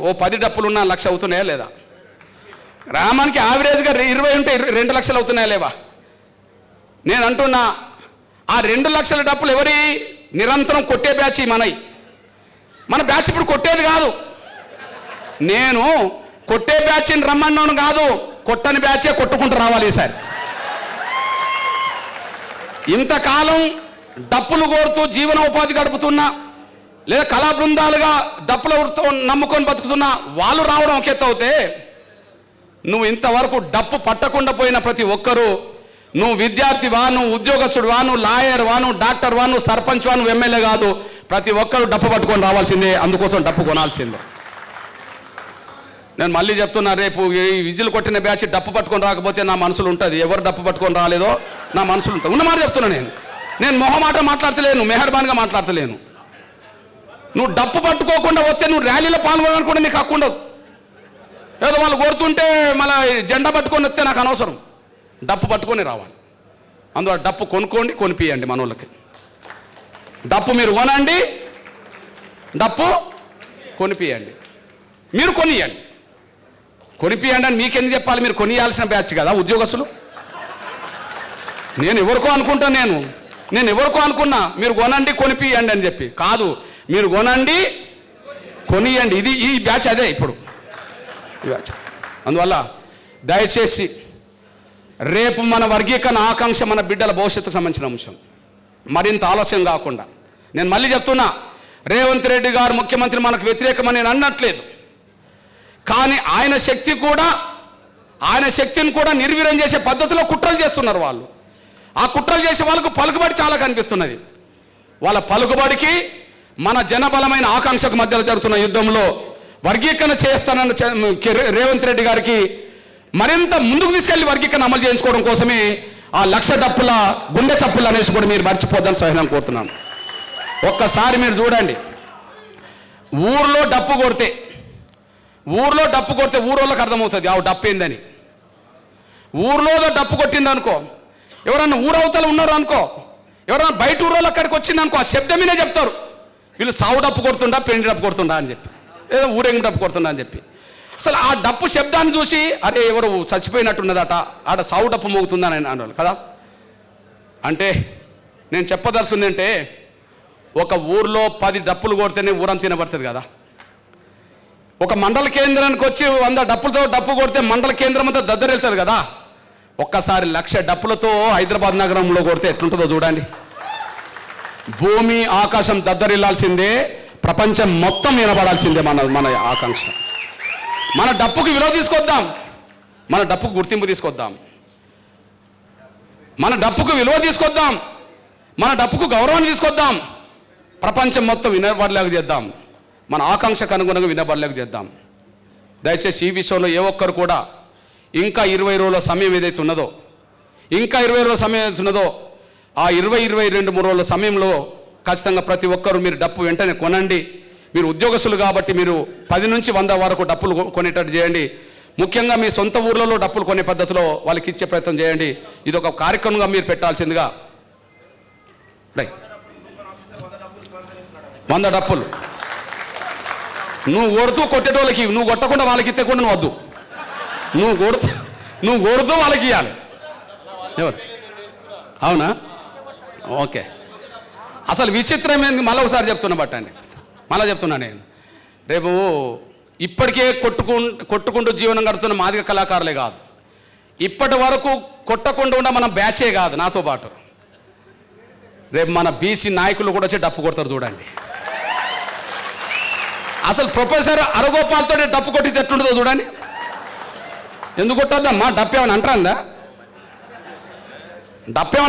ఓ 10 డప్పులు ఉన్నా 1,00,000 అవుతున్నాయా లేదా? గ్రామానికి యావరేజ్గా 20 ఉంటే 2 లక్షలు అవుతున్నాయా లేవా? నేను అంటున్నా, ఆ 2 లక్షల డప్పులు ఎవరి? నిరంతరం కొట్టే బ్యాచ్ మనవి. మన బ్యాచ్ ఇప్పుడు కొట్టేది కాదు. నేను కొట్టే బ్యాచ్ని రమ్మన్నాను కాదు, కొట్టని బ్యాచే కొట్టుకుంటూ రావాలి ఈసారి. ఇంతకాలం డప్పులు కోరుతూ జీవనోపాధి గడుపుతున్నా, లేదా కళా బృందాలుగా డప్పులతో నమ్ముకొని బతుకుతున్నా వాళ్ళు రావడం ఒక ఎత్తు అవుతే, నువ్వు ఇంతవరకు డప్పు పట్టకుండా పోయిన ప్రతి ఒక్కరూ, నువ్వు విద్యార్థివా, నువ్వు ఉద్యోగస్తుడువా, నువ్వు లాయర్వా, నువ్వు డాక్టర్వా, నువ్వు సర్పంచ్వా, నువ్వు ఎమ్మెల్యే కాదు, ప్రతి ఒక్కరు డప్పు పట్టుకొని రావాల్సిందే. అందుకోసం డప్పు కొనాల్సిందే. నేను మళ్ళీ చెప్తున్నా, రేపు ఈ విజిల్ కొట్టిన బ్యాచ్ డప్పు పట్టుకొని రాకపోతే నా మనసులో ఉంటుంది. ఎవరు డప్పు పట్టుకొని రాలేదో నా మనసులో ఉంటుంది. ఉన్నమాట చెప్తున్నా. నేను మొహమాట మాట్లాడతలేను, మెహర్బాన్గా మాట్లాడతలేను. నువ్వు డప్పు పట్టుకోకుండా వస్తే నువ్వు ర్యాలీలో పాల్గొనడానికి కూడా నీకు హక్కు ఉండదు. ఏదో వాళ్ళు కొడుతుంటే మళ్ళీ జెండా పట్టుకొని వస్తే నాకు అనవసరం. డప్పు పట్టుకొని రావాలి. అందువల్ల డప్పు కొనుక్కోండి, కొనిపియండి మనోళ్ళకి. డప్పు మీరు కొనండి, డప్పు కొనిపియండి, మీరు కొనియండి. కొనిపియండి అని మీకెందుకు చెప్పాలి? మీరు కొనియాల్సిన బ్యాచ్ కదా ఉద్యోగస్తులు. నేను ఎవరికో అనుకుంటా, నేను ఎవరికో అనుకున్నా మీరు కొనండి కొనిపియండి అని చెప్పి. కాదు, మీరు కొనండి కొనియండి. ఈ బ్యాచ్ అదే ఇప్పుడు ఈ బ్యాచ్. అందువల్ల దయచేసి రేపు మన వర్గీకరణ ఆకాంక్ష మన బిడ్డల భవిష్యత్తుకు సంబంధించిన అంశం. మరింత ఆలస్యం కాకుండా నేను మళ్ళీ చెప్తున్నా, రేవంత్ రెడ్డి గారు ముఖ్యమంత్రి మనకు వ్యతిరేకమని నేను అన్నట్లేదు. కానీ ఆయన శక్తిని కూడా నిర్వీర్యం చేసే పద్ధతిలో కుట్రలు చేస్తున్నారు వాళ్ళు. ఆ కుట్రలు చేసే వాళ్ళకు పలుకుబడి చాలా కనిపిస్తున్నది. వాళ్ళ పలుకుబడికి మన జనబలమైన ఆకాంక్షకు మధ్యలో జరుగుతున్న యుద్ధంలో వర్గీకరణ చేస్తానన్న రేవంత్ రెడ్డి గారికి మరింత ముందుకు తీసుకెళ్లి వర్గీకరణ అమలు చేయించుకోవడం కోసమే ఆ 1,00,000 డప్పుల గుండె చప్పులు అనేసి కూడా మీరు మర్చిపోద్దని సహాయం కోరుతున్నాను. ఒక్కసారి మీరు చూడండి, ఊర్లో డప్పు కొడితే ఊరోళ్ళకి అర్థమవుతుంది ఆ డప్పు ఏందని. ఊర్లో డప్పు కొట్టింది అనుకో, ఎవరన్నా ఊరవతలు ఉన్నారు అనుకో, ఎవరన్నా బయట ఊరోళ్ళు అక్కడికి వచ్చిందనుకో, ఆ శబ్దమీనే చెప్తారు వీళ్ళు సావు డప్పు కొడుతుండా, పెండి డప్పు కొడుతుండా అని చెప్పి, ఏదో ఊరేగి డప్పు కొడుతుండా అని చెప్పి. అసలు ఆ డప్పు శబ్దాన్ని చూసి అరే ఎవరు చచ్చిపోయినట్టున్నదట, ఆడ సావు డప్పు మోగుతుందని అన్నారు కదా. అంటే నేను చెప్పదలుచుకుంది అంటే, ఒక ఊర్లో 10 డప్పులు కొడితేనే ఊరంతా తినబడుతుంది కదా. ఒక మండల కేంద్రానికి వచ్చి 100 డప్పులతో డప్పు కొడితే మండల కేంద్రం అంతా దద్దరెళ్తుంది కదా. ఒక్కసారి 1,00,000 డప్పులతో హైదరాబాద్ నగరంలో కొడితే ఎట్లుంటుందో చూడండి. భూమి ఆకాశం దద్దరిల్లాల్సిందే, ప్రపంచం మొత్తం వినబడాల్సిందే మన ఆకాంక్ష. మన డప్పుకు విలువ తీసుకొద్దాం, మన డప్పుకు గుర్తింపు తీసుకొద్దాం, మన డప్పుకు విలువ తీసుకొద్దాం, మన డప్పుకు గౌరవాన్ని తీసుకొద్దాం. ప్రపంచం మొత్తం వినబడలేక చేద్దాం, మన ఆకాంక్షకు అనుగుణంగా వినబడలేక చేద్దాం. దయచేసి ఈ విషయంలో ఏ ఒక్కరు కూడా ఇంకా 20 రోజుల సమయం ఏదైతే ఉన్నదో, ఆ 22 రోజుల సమయంలో ఖచ్చితంగా ప్రతి ఒక్కరు మీరు డప్పు వెంటనే కొనండి. మీరు ఉద్యోగస్తులు కాబట్టి మీరు 10 నుంచి 100 వరకు డప్పులు కొనేటట్టు చేయండి. ముఖ్యంగా మీ సొంత ఊర్లలో డప్పులు కొనే పద్ధతిలో వాళ్ళకి ఇచ్చే ప్రయత్నం చేయండి. ఇది ఒక కార్యక్రమంగా మీరు పెట్టాల్సిందిగా. 100 డప్పులు నువ్వు కొడుతూ కొట్టేటోళ్ళకి, నువ్వు కొట్టకుండా వాళ్ళకి ఇస్తే కూడా నువ్వు వద్దు, నువ్వు కొడుతూ వాళ్ళకి ఇవ్వాలి. ఎవరు? అవునా? ఓకే. అసలు విచిత్రం ఏంది, మళ్ళీ ఒకసారి చెప్తున్నా నేను. రేపు ఇప్పటికే కొట్టుకుంటూ జీవనం గడుపుతున్న మాదిగ కళాకారులే కాదు, ఇప్పటి వరకు కొట్టకుండా ఉన్న మన బ్యాచే కాదు, నాతో పాటు రేపు మన బీసీ నాయకులు కూడా వచ్చి డప్పు కొడతారు చూడండి. అసలు ప్రొఫెసర్ అరగోపాల్తో డప్పు కొట్టితే ఎట్లుంటుందో చూడండి. ఎందుకు కొట్టొద్దమ్మా? డప్పు ఏమైనా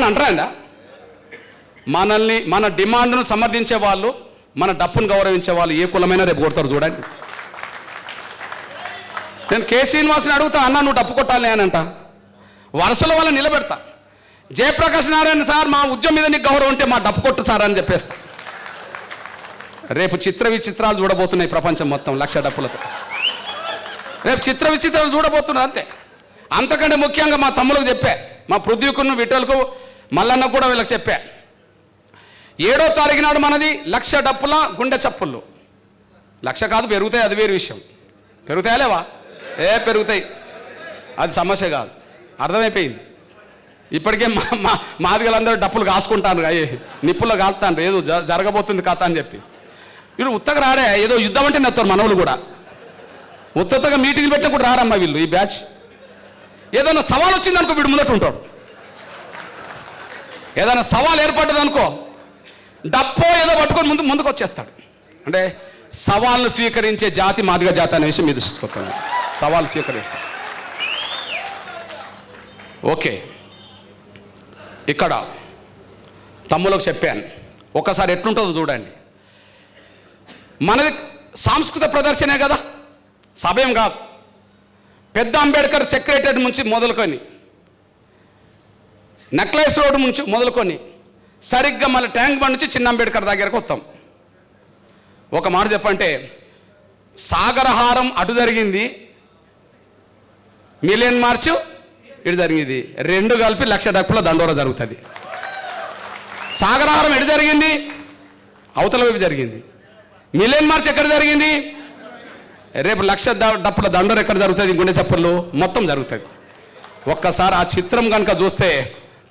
అంటారా? మనల్ని, మన డిమాండ్ను సమర్థించే వాళ్ళు, మన డప్పును గౌరవించే వాళ్ళు ఏ కులమైనా రేపు కొడతారు చూడండి. నేను కె శ్రీనివాస్ని అడుగుతా, అన్న నువ్వు డప్పు కొట్టాలి అని అంట, వరుసలో వాళ్ళని నిలబెడతా. జయప్రకాష్ నారాయణ సార్ మా ఉద్యమం మీద నీకు గౌరవం ఉంటే మా డప్పు కొట్టు సార్ అని చెప్పేస్తా. రేపు చిత్ర విచిత్రాలు చూడబోతున్నాయి ప్రపంచం మొత్తం 1,00,000 డప్పులతో. రేపు చిత్ర విచిత్రాలు చూడబోతున్నారు అంతే. అంతకంటే ముఖ్యంగా మా తమ్ములకు చెప్పా, మా పృథ్వీకును విఠలకు మల్లన్న కూడా వీళ్ళకి చెప్పా, 7వ తారీఖు నాడు మనది 1,00,000 డప్పుల గుండె చప్పుళ్ళు. 1,00,000 కాదు, పెరుగుతాయి, అది వేరే విషయం. పెరుగుతాయా లేవా? పెరుగుతాయి, అది సమస్య కాదు, అర్థమైపోయింది. ఇప్పటికే మాదిగలందరూ డప్పులు కాసుకుంటాను, నిప్పుల్లో కాలుతాను, ఏదో జరగబోతుంది కథ అని చెప్పి. వీళ్ళు ఉత్తగా రాడే, ఏదో యుద్ధం అంటే నెత్తారు మనవులు కూడా. ఉత్తగా మీటింగ్లు పెట్టే కూడా రారమ్మా వీళ్ళు, ఈ బ్యాచ్. ఏదైనా సవాల్ వచ్చిందనుకో వీడు ముందట ఉంటాడు. ఏదైనా సవాల్ ఏర్పడ్డది అనుకో, డప్పో ఏదో పట్టుకొని ముందుకు వచ్చేస్తాడు. అంటే సవాళ్ళను స్వీకరించే జాతి మాదిగ జాతి అనే విషయం మీరు చూసుకొస్తాను. సవాల్ స్వీకరిస్తాడు. ఓకే, ఇక్కడ తమ్ములకు చెప్పాను, ఒకసారి ఎట్లుంటుందో చూడండి. మనది సాంస్కృతిక ప్రదర్శనే కదా, సభ్యం కాదు. పెద్ద అంబేద్కర్ సెక్రటరీ నుంచి మొదలుకొని, నెక్లెస్ రోడ్ నుంచి మొదలుకొని, సరిగ్గా మళ్ళీ ట్యాంక్ బండ్ నుంచి చిన్న అంబేద్కర్ దగ్గరకు వస్తాం. ఒక మాట చెప్పంటే, సాగరహారం అటు జరిగింది, మిలియన్ మార్చ్ ఇటు జరిగింది, 2 కలిపి 1,00,000 డప్పుల దండోర జరుగుతుంది. సాగరహారం ఎటు జరిగింది? అవతల వైపు జరిగింది. మిలియన్ మార్చ్ ఎక్కడ జరిగింది? రేపు 1,00,000 డప్పుల దండోర ఎక్కడ జరుగుతుంది? గుండె చప్పుళ్ళు మొత్తం జరుగుతుంది. ఒక్కసారి ఆ చిత్రం కనుక చూస్తే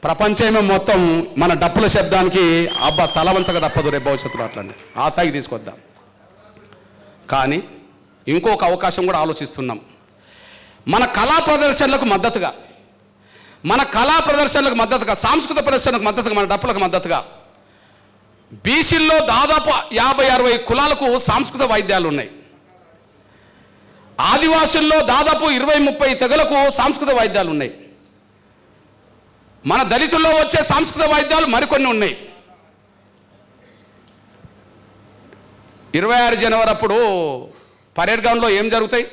ప్రపంచమే మొత్తం మన డప్పుల శబ్దానికి అబ్బా తల వంచక తప్పదు రేపు భవిష్యత్తులో. అట్లనే ఆ తాగి తీసుకొద్దాం. కానీ ఇంకొక అవకాశం కూడా ఆలోచిస్తున్నాం. మన కళా ప్రదర్శనలకు మద్దతుగా, సాంస్కృతిక ప్రదర్శనలకు మద్దతుగా, మన డప్పులకు మద్దతుగా బీసీల్లో దాదాపు 50-60 కులాలకు సాంస్కృతిక వాయిద్యాలు ఉన్నాయి. ఆదివాసుల్లో దాదాపు 20-30 తెగలకు సాంస్కృతిక వాయిద్యాలు ఉన్నాయి. మన దళితుల్లో వచ్చే సాంస్కృతిక వాయిద్యాలు మరికొన్ని ఉన్నాయి. 26 జనవరి అప్పుడు పరేడ్ గ్రౌండ్లో ఏం జరుగుతాయి?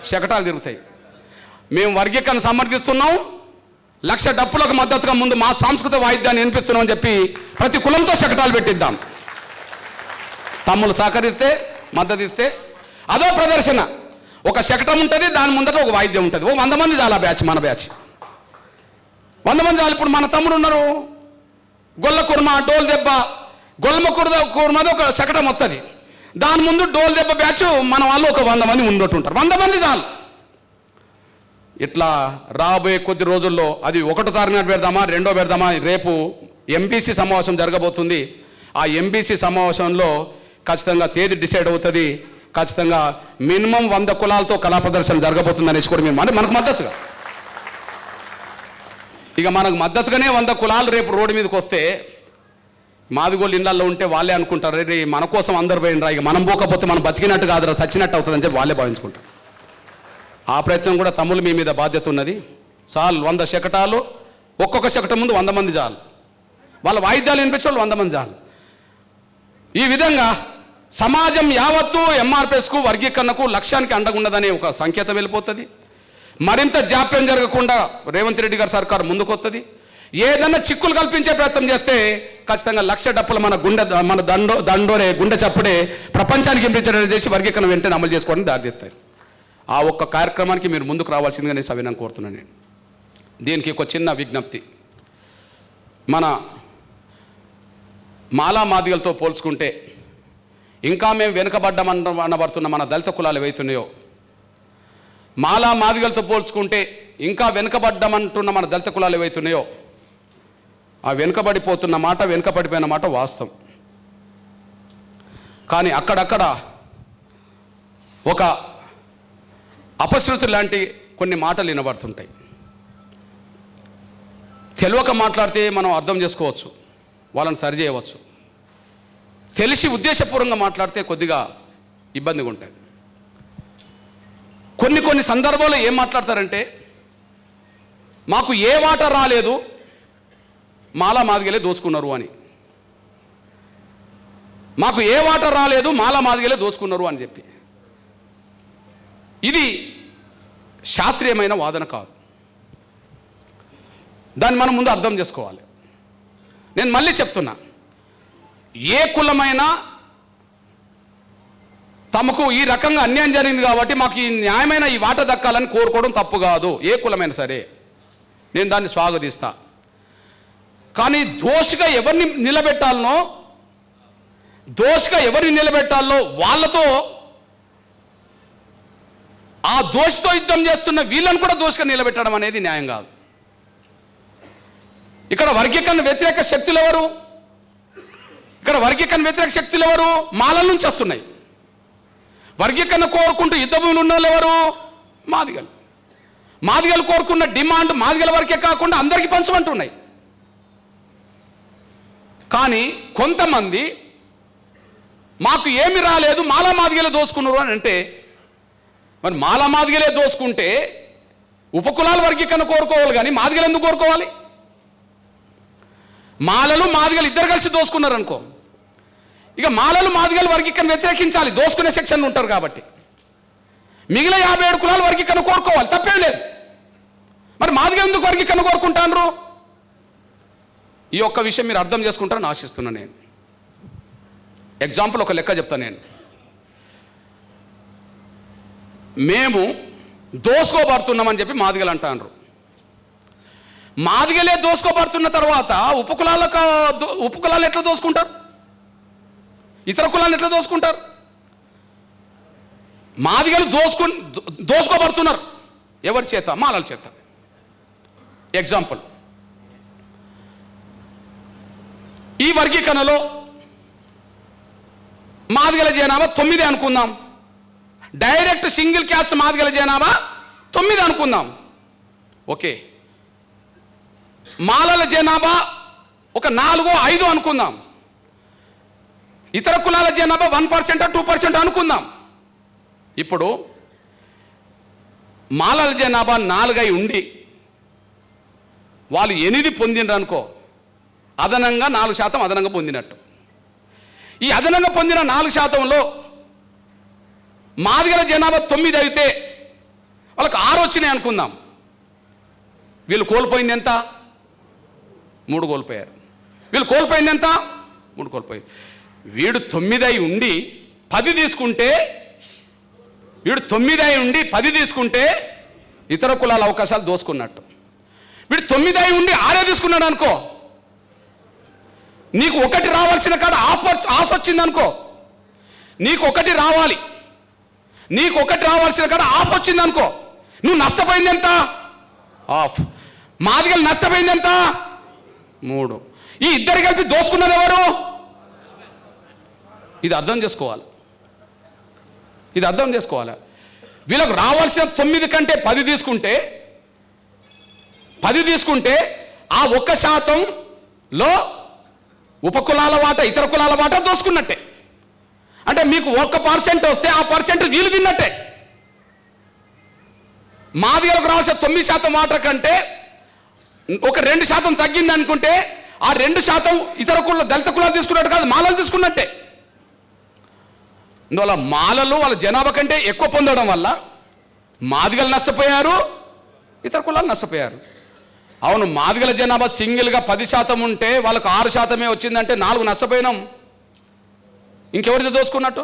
శకటాలు తిరుగుతాయి. మేము వర్గీకరణ సమర్థిస్తున్నాం, 1,00,000 డప్పులకు మద్దతుగా ముందు మా సాంస్కృతిక వాయిద్యాన్ని వినిపిస్తున్నాం అని చెప్పి ప్రతి కులంతో శకటాలు పెట్టిద్దాం. తమ్ములు సహకరిస్తే, మద్దతు ఇస్తే అదో ప్రదర్శన. ఒక శకటం ఉంటుంది, దాని ముందట ఒక వాయిద్యం ఉంటుంది. 100 మంది చాలా బ్యాచ్, మన బ్యాచ్ 100 మంది చాలు. ఇప్పుడు మన తమ్ముడు ఉన్నారు, గొల్ల కుర్మ, డోల్ దెబ్బ, గొల్లమ కుర్మది ఒక శకటం వస్తుంది, దాని ముందు డోల్ దెబ్బ బ్యాచ్ మన వాళ్ళు ఒక 100 మంది ముందట్టు ఉంటారు. 100 మంది చాలు. ఇట్లా రాబోయే కొద్ది రోజుల్లో అది 1వ తారీఖు నాడు పెడదామా, 2వ పెడదామా? రేపు ఎంబీసీ సమావేశం జరగబోతుంది. ఆ ఎంబీసీ సమావేశంలో ఖచ్చితంగా తేదీ డిసైడ్ అవుతుంది. ఖచ్చితంగా మినిమం 100 కులాలతో కళా ప్రదర్శన జరగబోతుంది అనేసి కూడా మేము మనకు మద్దతుగా, ఇక మనకు మద్దతుగానే 100 కులాలు రేపు రోడ్డు మీదకి వస్తే మాదిగోళ్ళు ఇళ్ళల్లో ఉంటే వాళ్ళే అనుకుంటారు, రే మన కోసం అందరు పోయినరా, ఇక మనం పోకపోతే మనం బతికినట్టు కాదురా, చచ్చినట్టు అవుతుందని చెప్పి వాళ్ళే భావించుకుంటారు. ఆ ప్రయత్నం కూడా తమ్ముళ్ళు మీ మీద బాధ్యత ఉన్నది. చాలు 100 శకటాలు, ఒక్కొక్క శకటం ముందు 100 మంది చాలు, వాళ్ళ వాయిద్యాలు వినిపించే వాళ్ళు 100 మంది చాలు. ఈ విధంగా సమాజం యావత్తు ఎంఆర్పిఎస్కు, వర్గీకరణకు, లక్ష్యానికి అండగున్నదనే ఒక సంకేతం వెళ్ళిపోతుంది. మరింత జాప్యం జరగకుండా రేవంత్ రెడ్డి గారి సర్కారు ముందుకొస్తుంది. ఏదన్నా చిక్కులు కల్పించే ప్రయత్నం చేస్తే ఖచ్చితంగా 1,00,000 డప్పులు మన దండోరే గుండె చప్పుడే ప్రపంచానికి వినిపించడం చేసి వర్గీకరణ వెంటనే అమలు చేసుకోవడానికి దారితీస్తాయి. ఆ ఒక్క కార్యక్రమానికి మీరు ముందుకు రావాల్సిందిగా నేను సవినయం కోరుతున్నాను. నేను దీనికి ఒక చిన్న విజ్ఞప్తి. మన మాలా మాదిగలతో పోల్చుకుంటే ఇంకా మేము వెనుకబడ్డమనబడుతున్న మన దళిత కులాలు ఏవైతున్నాయో, మాలా మాదిగలతో పోల్చుకుంటే ఇంకా వెనుకబడ్డమంటున్న మన దళిత కులాలు ఏవైతున్నాయో, ఆ వెనుకబడిపోతున్న మాట, వెనుకబడిపోయిన మాట వాస్తవం. కానీ అక్కడక్కడ ఒక అపశృతి లాంటి కొన్ని మాటలు వినబడుతుంటాయి. తెలియక మాట్లాడితే మనం అర్థం చేసుకోవచ్చు, వాళ్ళని సరిచేయవచ్చు. తెలిసి ఉద్దేశపూర్వకంగా మాట్లాడితే కొద్దిగా ఇబ్బందిగా ఉంటుంది. కొన్ని సందర్భాల్లో ఏం మాట్లాడతారంటే, మాకు ఏ వాట రాలేదు, మాలా మాదిగలే దోచుకున్నారు అని. మాకు ఏ వాట రాలేదు, మాలా మాదిగలే దోచుకున్నారు అని చెప్పి, ఇది శాస్త్రీయమైన వాదన కాదు. దాన్ని మనం ముందు అర్థం చేసుకోవాలి. నేను మళ్ళీ చెప్తున్నా, ఏ కులమైనా తమకు ఈ రకంగా అన్యాయం జరిగింది కాబట్టి మాకు ఈ న్యాయమైన ఈ వాటా దక్కాలని కోరుకోవడం తప్పు కాదు, ఏ కులమైనా సరే నేను దాన్ని స్వాగతిస్తా. కానీ దోషిగా ఎవరిని నిలబెట్టాలనో వాళ్ళతో ఆ దోషితో యుద్ధం చేస్తున్న వీళ్ళని కూడా దోషిగా నిలబెట్టడం అనేది న్యాయం కాదు. ఇక్కడ వర్గీకరణ వ్యతిరేక శక్తులు ఎవరు? మాలల నుంచి వస్తున్నాయి. వర్గీకరణ కోరుకుంటూ యుద్ధ భూములు ఉన్న వాళ్ళు ఎవరు? మాదిగలు కోరుకున్న డిమాండ్ మాదిగల వరకే కాకుండా అందరికీ పంచమంటున్నాయి. కానీ కొంతమంది మాకు ఏమి రాలేదు, మాలా మాదిగలే దోసుకున్నారు అని అంటే, మరి మాలా మాదిగలే దోసుకుంటే ఉపకులాల వర్గీకరణ కోరుకోవాలి, కానీ మాదిగలు ఎందుకు కోరుకోవాలి? మాలలు మాదిగలు ఇద్దరు కలిసి దోసుకున్నారు అనుకో, ఇక మాలలు మాదిగలు వర్గీకరణ వ్యతిరేకించాలి, దోసుకునే సెక్షన్లు ఉంటారు కాబట్టి. మిగిలిన 57 కులాల వర్గీకరణ కోరుకోవాలి, తప్పేం లేదు. మరి మాదిగలు ఎందుకు వర్గీకరణ కోరుకుంటారు? ఈ ఒక్క విషయం మీరు అర్థం చేసుకుంటారని ఆశిస్తున్నాను. నేను ఎగ్జాంపుల్ ఒక లెక్క చెప్తాను. మేము దోసుకోబడుతున్నామని చెప్పి మాదిగలు అంటారు. మాదిగలే దోసుకోబడుతున్న తర్వాత ఉపకులాలు ఎట్లా దోసుకుంటారు? ఇతర కులాలు ఎట్లా దోసుకుంటారు? మాదిగలు దోసుకోబడుతున్నారు ఎవరి చేత? మాలల చేత. ఎగ్జాంపుల్, ఈ వర్గీకరణలో మాదిగల జనాభా 9 అనుకుందాం. డైరెక్ట్ సింగిల్ క్యాస్ట్ మాదిగల జనాభా 9 అనుకుందాం. ఓకే, మాలల జనాభా ఒక 4-5 అనుకుందాం. ఇతర కులాల జనాభా 1% 2% అనుకుందాం. ఇప్పుడు మాలల జనాభా 4 ఉండి వాళ్ళు 8 పొందినరు అనుకో, అదనంగా 4% అదనంగా పొందినట్టు. ఈ అదనంగా పొందిన 4%లో మాదిగల జనాభా 9 అయితే వాళ్ళకి 6 వచ్చినాయి అనుకుందాం. వీళ్ళు కోల్పోయింది ఎంత? 3 కోల్పోయారు. వీళ్ళు కోల్పోయింది ఎంత? 3 కోల్పోయారు. వీడు 9 ఉండి 10 తీసుకుంటే ఇతర కులాల అవకాశాలు దోసుకున్నట్టు. వీడు 9 ఉండి 6 తీసుకున్నాడు అనుకో, నీకు 1 రావాల్సిన కాడ ఆఫ్ వచ్చింది అనుకో, నీకు 1 రావాలి, నీకు 1 రావాల్సిన కాడ ఆఫ్ వచ్చింది అనుకో, నువ్వు నష్టపోయింది ఎంత? ఆఫ్. మాదిగలు నష్టపోయింది ఎంత? 3. ఈ ఇద్దరు కలిపి దోసుకున్నది ఎవరు? ఇది అర్థం చేసుకోవాలి. వీళ్ళకు రావాల్సిన 9 కంటే 10 తీసుకుంటే ఆ 1%లో ఉపకులాల వాటా ఇతర కులాల వాటా దోసుకున్నట్టే. అంటే మీకు 1% వస్తే ఆ % వీళ్ళు తిన్నట్టే. మాదిగలకు రావాల్సిన 9% వాటా కంటే ఒక 2% తగ్గింది అనుకుంటే ఆ 2% ఇతర దళిత కులాలు తీసుకున్నట్టు కాదు, మాలలు తీసుకున్నట్టే. అందువల్ల మాలలు వాళ్ళ జనాభా కంటే ఎక్కువ పొందడం వల్ల మాదిగలు నష్టపోయారు, ఇతర కులాలు నష్టపోయారు. అవును, మాదిగల జనాభా సింగిల్గా 10% ఉంటే వాళ్ళకు 6% వచ్చిందంటే 4 నష్టపోయినాం. ఇంకెవరిది దోసుకున్నట్టు?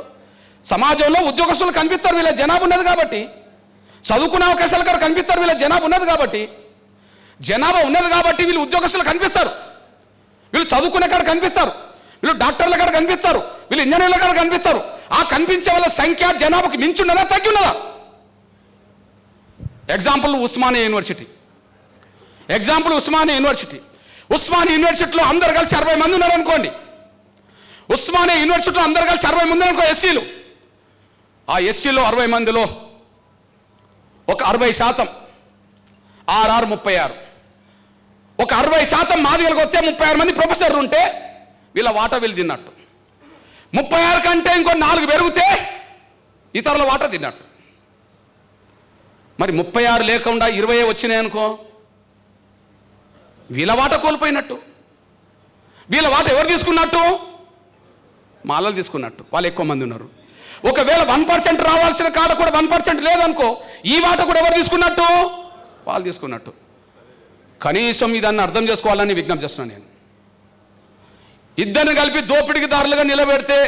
సమాజంలో ఉద్యోగస్తులు కనిపిస్తారు వీళ్ళ జనాభా ఉన్నది కాబట్టి, చదువుకునే అవకాశాలు కూడా కనిపిస్తారు వీళ్ళ జనాభా ఉన్నది కాబట్టి, వీళ్ళు ఉద్యోగస్తులు కనిపిస్తారు, వీళ్ళు చదువుకునే కాడ కనిపిస్తారు, వీళ్ళు డాక్టర్ల కాడ కనిపిస్తారు, వీళ్ళు ఇంజనీర్ల కాడ కనిపిస్తారు. ఆ కనిపించే వాళ్ళ సంఖ్య జనాభాకి మించి ఉన్నదా తగ్గి ఉన్నదా? ఎగ్జాంపుల్ ఉస్మానియా యూనివర్సిటీలో అందరు కలిసి 60 మంది ఉన్నారు అనుకోండి. ఉస్మానియా యూనివర్సిటీలో అందరు కలిసి 60 మంది అనుకో ఎస్సీలు. ఆ ఎస్సీలో 60 మందిలో ఒక 60%, 36 ఒక 60% మాదిగలకు వస్తే 36 మంది ప్రొఫెసర్లు ఉంటే వీళ్ళ వాటా వీళ్ళు తిన్నట్టు. 36 కంటే ఇంకో 4 పెరిగితే ఇతరుల వాటా తిన్నట్టు. మరి 36 లేకుండా 20 వచ్చినాయి అనుకో, వీళ్ళ వాటా కోల్పోయినట్టు. వీళ్ళ వాటా ఎవరు తీసుకున్నట్టు? మాలలు తీసుకున్నట్టు. వాళ్ళు ఎక్కువ మంది ఉన్నారు. ఒకవేళ 1% రావాల్సిన కాడ కూడా 1% లేదనుకో, ఈ వాటా కూడా ఎవరు తీసుకున్నట్టు? వాళ్ళు తీసుకున్నట్టు. కనీసం ఇదన్నీ అర్థం చేసుకోవాలని విజ్ఞప్తి చేస్తున్నాను నేను. ఇద్దరిని కలిపి దోపిడీకి దారులుగా నిలబెడితే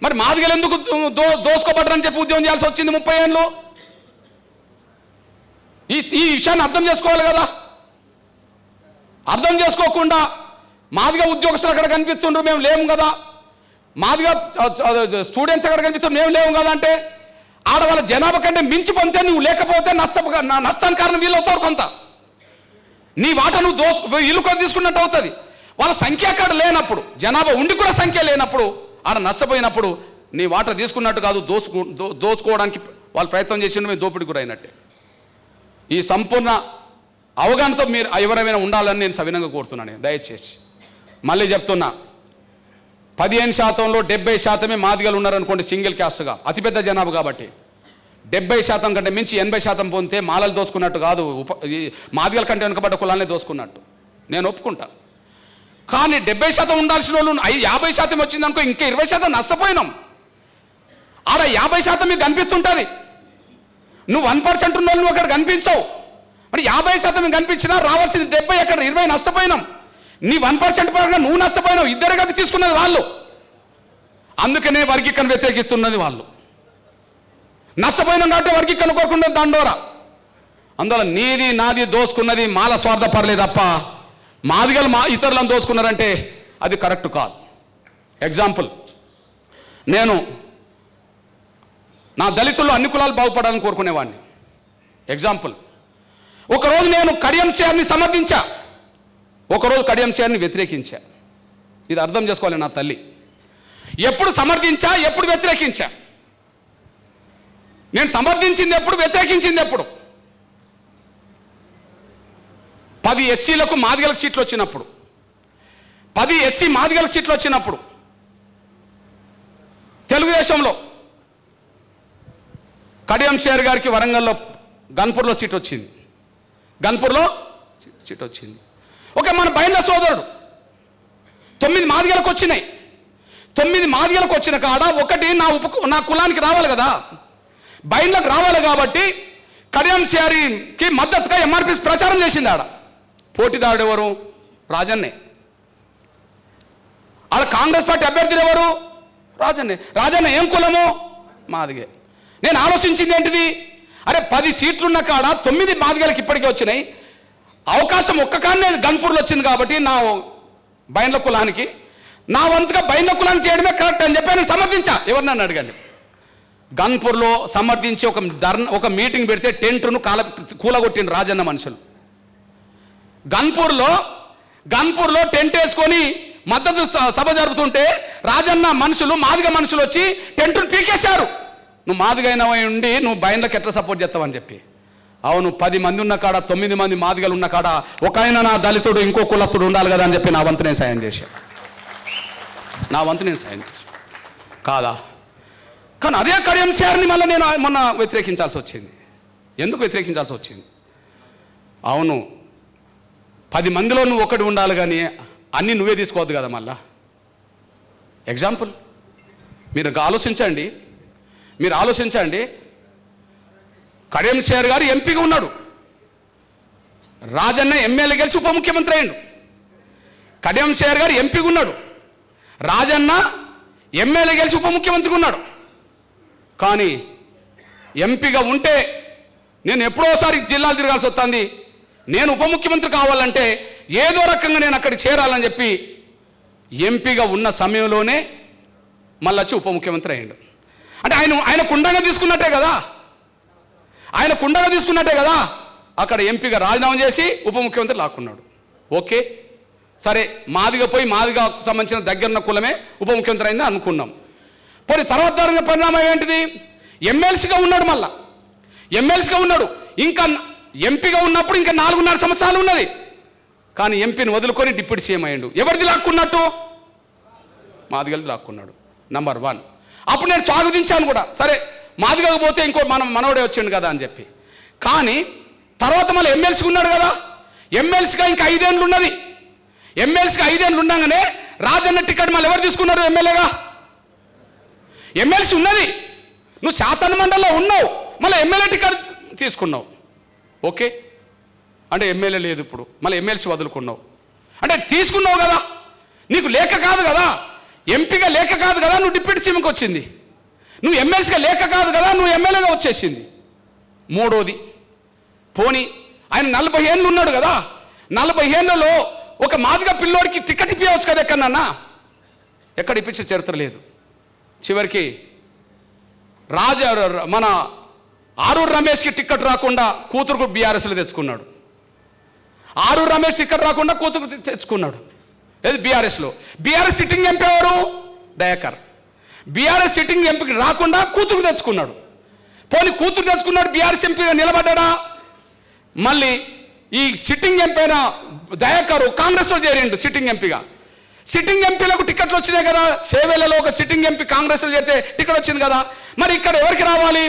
మరి మాదిగలు ఎందుకు దోసుకోబడ్డరని చెప్పి ఉద్యమం చేయాల్సి వచ్చింది 30 ఏళ్ళు? ఈ విషయాన్ని అర్థం చేసుకోవాలి కదా. అర్థం చేసుకోకుండా మాదిగా ఉద్యోగస్తులు అక్కడ కనిపిస్తుండ్రు, మేము లేము కదా, మాదిగా స్టూడెంట్స్ అక్కడ కనిపిస్తుండ్రు, మేము లేము కదా అంటే ఆడవాళ్ళ జనాభా కంటే మించి పొందితే నువ్వు లేకపోతే నష్టానికి కారణం వీళ్ళు అవుతారు. కొంత నీ వాట నువ్వు ఇల్లు కూడా తీసుకున్నట్టు అవుతుంది. వాళ్ళ సంఖ్య అక్కడ లేనప్పుడు, జనాభా ఉండి కూడా సంఖ్య లేనప్పుడు, ఆడ నష్టపోయినప్పుడు నీ వాట తీసుకున్నట్టు కాదు, దోచుకోవడానికి వాళ్ళు ప్రయత్నం చేసిండు, మేము దోపిడి కూడా అయినట్టే. ఈ సంపూర్ణ అవగాహనతో మీరు ఎవరైనా ఉండాలని నేను సవినంగా కోరుతున్నాను. దయచేసి మళ్ళీ చెప్తున్నా, 15%లో 70% మాదిగలు ఉన్నారనుకోండి, సింగిల్ క్యాస్ట్గా అతిపెద్ద జనాభా కాబట్టి 70% కంటే మించి 80% పొందితే మాలలు దోచుకున్నట్టు కాదు, మాదిగల కంటే వెనుకబడ్డ కులాలనే దోచుకున్నట్టు నేను ఒప్పుకుంటా. కానీ 70% ఉండాల్సిన వాళ్ళు 50% వచ్చింది అనుకో, ఇంకా 20% నష్టపోయినాం. ఆడ 50% మీకు కనిపిస్తుంటుంది, నువ్వు 1% ఉన్న వాళ్ళు నువ్వు అక్కడ కనిపించవు. మరి 50% మీకు కనిపించినా రావాల్సింది 70, అక్కడ 20 నష్టపోయినాం. నీ 1% పరంగా నువ్వు నష్టపోయినావు, ఇద్దరు కలిపి తీసుకున్నది వాళ్ళు. అందుకనే వర్గీకరణ వ్యతిరేకిస్తున్నది వాళ్ళు. నష్టపోయినాం కాబట్టి వర్గీకరణ కోరుకున్నది దండోరా. అందువల్ల నీది నాది దోసుకున్నది మాల స్వార్థ పర్లేదు తప్ప మాదిగలు ఇతరులను దోసుకున్నారంటే అది కరెక్ట్ కాదు. ఎగ్జాంపుల్, నేను నా దళితుల్లో అన్ని కులాలు బాగుపడాలని కోరుకునేవాడిని. ఎగ్జాంపుల్, ఒకరోజు నేను కడియం సిఆర్ని సమర్థించా, ఒకరోజు కడియం సిఆర్ని వ్యతిరేకించా. ఇది అర్థం చేసుకోవాలి నా తల్లి. ఎప్పుడు సమర్థించా, ఎప్పుడు వ్యతిరేకించా? నేను సమర్థించింది ఎప్పుడు, వ్యతిరేకించింది ఎప్పుడు? 10 ఎస్సీలకు మాదిగలకు సీట్లు వచ్చినప్పుడు, 10 ఎస్సీ మాదిగలకు సీట్లు వచ్చినప్పుడు తెలుగుదేశంలో కడియం సిఆర్ గారికి వరంగల్లో గన్పూర్లో సీట్ వచ్చింది. గన్పూర్లో సీట్ వచ్చింది. ఓకే, మన బైండ్ల సోదరుడు 9 మాదిగలకు వచ్చినాయి. 9 మాదిగలకు వచ్చిన కాడ ఒకటి నా కులానికి రావాలి కదా, బైండ్లకు రావాలి. కాబట్టి కడియం సిఆర్కి మద్దతుగా ఎంఆర్పీ ప్రచారం చేసింది. ఆడ పోటీదారుడు ఎవరు? రాజన్నే. ఆడ కాంగ్రెస్ పార్టీ అభ్యర్థులు ఎవరు? రాజన్నే. రాజన్న ఏం కులము? మాదిగే. నేను ఆలోచించింది ఏంటిది, అరే 10 సీట్లున్న కాడ 9 మాదిగలకు ఇప్పటికే వచ్చినాయి, అవకాశం ఒక్క కాడనే గన్పూర్లో వచ్చింది కాబట్టి నా బైండ్ల కులానికి నా వంతుగా బైండ్ల కులానికి చేయడమే కరెక్ట్ అని చెప్పి నేను సమర్థించా. ఎవరినన్ను అడగండి. గన్పూర్లో సమర్థించి ఒక మీటింగ్ పెడితే టెంట్ను కూలగొట్టిండు రాజన్న మనుషులు. గన్పూర్లో టెంట్ వేసుకొని మద్దతు సభ జరుపుతుంటే రాజన్న మనుషులు, మాదిగ మనుషులు వచ్చి టెంట్ను పీకేశారు. నువ్వు మాదిగైన ఉండి నువ్వు బైండ్లకు ఎట్లా సపోర్ట్ చేస్తావని చెప్పి. అవును, 10 మంది ఉన్న కాడ 9 మంది మాదిగలు ఉన్న కాడ ఒక ఆయన నా దళితుడు ఇంకో కులస్తుడు ఉండాలి కదా అని చెప్పి నా వంతు నేను సాయం చేశాను. కాదా? కానీ అదే కడియం సిఆర్ని మళ్ళీ నేను మొన్న వ్యతిరేకించాల్సి వచ్చింది. ఎందుకు వ్యతిరేకించాల్సి వచ్చింది? అవును, 10 మందిలో నువ్వు ఒకటి ఉండాలి కానీ అన్నీ నువ్వే తీసుకోవద్దు కదా. మళ్ళా ఎగ్జాంపుల్, మీరు ఆలోచించండి. కడియం సిఆర్ గారు ఎంపీగా ఉన్నాడు, రాజన్న ఎమ్మెల్యే గెలిచి ఉప ముఖ్యమంత్రి అయ్యిండు. కడియం సిఆర్ గారు ఎంపీగా ఉన్నాడు, రాజన్న ఎమ్మెల్యే గెలిచి ఉప ముఖ్యమంత్రిగా ఉన్నాడు. కానీ ఎంపీగా ఉంటే నేను ఎప్పుడోసారి జిల్లాలు తిరగాల్సి వస్తుంది. నేను ఉప ముఖ్యమంత్రి కావాలంటే ఏదో రకంగా నేను అక్కడికి చేరాలని చెప్పి ఎంపీగా ఉన్న సమయంలోనే మళ్ళీ వచ్చి ఉప ముఖ్యమంత్రి అయ్యిండు. అంటే ఆయన కుండగా తీసుకున్నట్టే కదా. అక్కడ ఎంపీగా రాజీనామా చేసి ఉప ముఖ్యమంత్రి లాక్కున్నాడు. ఓకే, సరే, మాదిగా సంబంధించిన దగ్గరున్న కులమే ఉప ముఖ్యమంత్రి అయింది అనుకున్నాం. పోనీ తర్వాత జరిగిన పరిణామం ఏంటిది? ఎమ్మెల్సీగా ఉన్నాడు. మళ్ళా ఎమ్మెల్సీగా ఉన్నాడు. ఇంకా ఎంపీగా ఉన్నప్పుడు ఇంకా 4.5 సంవత్సరాలు ఉన్నది. కానీ ఎంపీని వదులుకొని డిప్యూటీ సీఎం అయ్యిండు. ఎవరిది లాక్కున్నట్టు? మాదిగలది లాక్కున్నాడు. నంబర్ 1. అప్పుడు నేను స్వాగతించాను కూడా. సరే, మాదిగకు పోతే ఇంకో మనవడే వచ్చిండు కదా అని చెప్పి. కానీ తర్వాత మళ్ళీ ఎమ్మెల్సీగా ఉన్నాడు కదా. ఎమ్మెల్సీగా ఇంకా 5 ఏళ్ళు ఉన్నది. ఎమ్మెల్సీగా 5 ఏళ్ళు ఉండగానే రాజన్న టికెట్ మళ్ళీ ఎవరు తీసుకున్నారు? ఎమ్మెల్యేగా ఎమ్మెల్సీ ఉన్నది. నువ్వు శాసన మండలిలో ఉన్నావు, మళ్ళీ ఎమ్మెల్యే టికెట్ తీసుకున్నావు. ఓకే, అంటే ఎమ్మెల్యే లేదు ఇప్పుడు, మళ్ళీ ఎమ్మెల్సీ వదులుకున్నావు. అంటే తీసుకున్నావు కదా, నీకు లేక కాదు కదా. ఎంపీగా లేక కాదు కదా నువ్వు డిప్యూటీ సీఎంకి వచ్చింది, నువ్వు ఎమ్మెల్సీగా లేక కాదు కదా నువ్వు ఎమ్మెల్యేగా వచ్చేసింది. మూడోది, పోనీ ఆయన 40 ఏళ్ళు ఉన్నాడు కదా, 40 ఏళ్లలో ఒక మాదిగ పిల్లోడికి టికెట్ ఇప్పించవచ్చు కదా ఎక్కడన్నా, ఎక్కడ ఇప్పించే చరిత్ర లేదు. చివరికి మన ఆరూరు రమేష్కి టికెట్ రాకుండా కూతురుకు బీఆర్ఎస్లో తెచ్చుకున్నాడు. ఆరూరు రమేష్ టికెట్ రాకుండా కూతురు తెచ్చుకున్నాడు. ఏది బీఆర్ఎస్లో. బీఆర్ఎస్ సిట్టింగ్ ఎంపీ ఎవరు? దయాకర్. బీఆర్ఎస్ సిట్టింగ్ ఎంపీకి రాకుండా కూతురు తెచ్చుకున్నాడు. పోనీ కూతురు తెచ్చుకున్నాడు, బీఆర్ఎస్ ఎంపీగా నిలబడ్డా. మళ్ళీ ఈ సిట్టింగ్ ఎంపీ అయిన దయాకర్ కాంగ్రెస్లో చేరిండు సిట్టింగ్ ఎంపీగా. సిట్టింగ్ ఎంపీలకు టికెట్లు వచ్చినాయి కదా, సేవేలలో ఒక సిట్టింగ్ ఎంపీ కాంగ్రెస్లో చేరితే టికెట్ వచ్చింది కదా. మరి ఇక్కడ ఎవరికి రావాలి?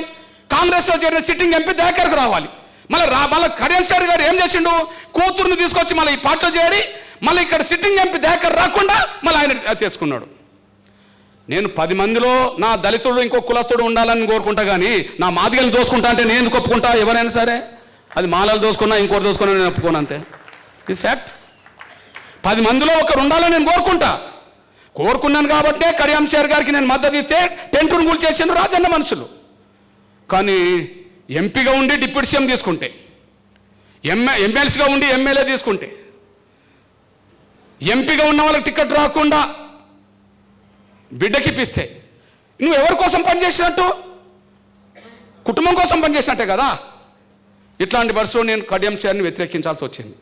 కాంగ్రెస్లో చేరిన సిట్టింగ్ ఎంపీ దయాకర్కు రావాలి. మళ్ళీ కడియం సార్ గారు ఏం చేసిండు? కూతురుని తీసుకొచ్చి మళ్ళీ ఈ పార్టీలో చేరి మళ్ళీ ఇక్కడ సిట్టింగ్ ఎంపీ దయాకర్ రాకుండా మళ్ళీ ఆయన తెచ్చుకున్నాడు. నేను 10 మందిలో నా దళితుడు ఇంకో కులస్తుడు ఉండాలని కోరుకుంటా, కానీ నా మాదిగలు దోసుకుంటా అంటే నేను ఎందుకు ఒప్పుకుంటా? ఎవరైనా సరే అది మాలలు దోసుకున్నా ఇంకోటి దోసుకున్నా నేను ఒప్పుకోను, అంతే. ఇది ఫ్యాక్ట్. 10 మందిలో ఒకరు ఉండాలని నేను కోరుకున్నాను కాబట్టే కడియం సార్ గారికి నేను మద్దతు ఇస్తే టెంటును కూల్చేసాను రాజన్న మనుషులు. కానీ ఎంపీగా ఉండి డిప్యూటీ సీఎం తీసుకుంటే, ఎమ్మెల్సీగా ఉండి ఎమ్మెల్యే తీసుకుంటే, ఎంపీగా ఉన్న వాళ్ళకి టికెట్ రాకుండా బిడ్డకి ఇప్పిస్తే నువ్వు ఎవరి కోసం పనిచేసినట్టు? కుటుంబం కోసం పనిచేసినట్టే కదా. ఇట్లాంటి పరిస్థితుల్లో నేను కడియం సార్ని వ్యతిరేకించాల్సి వచ్చింది.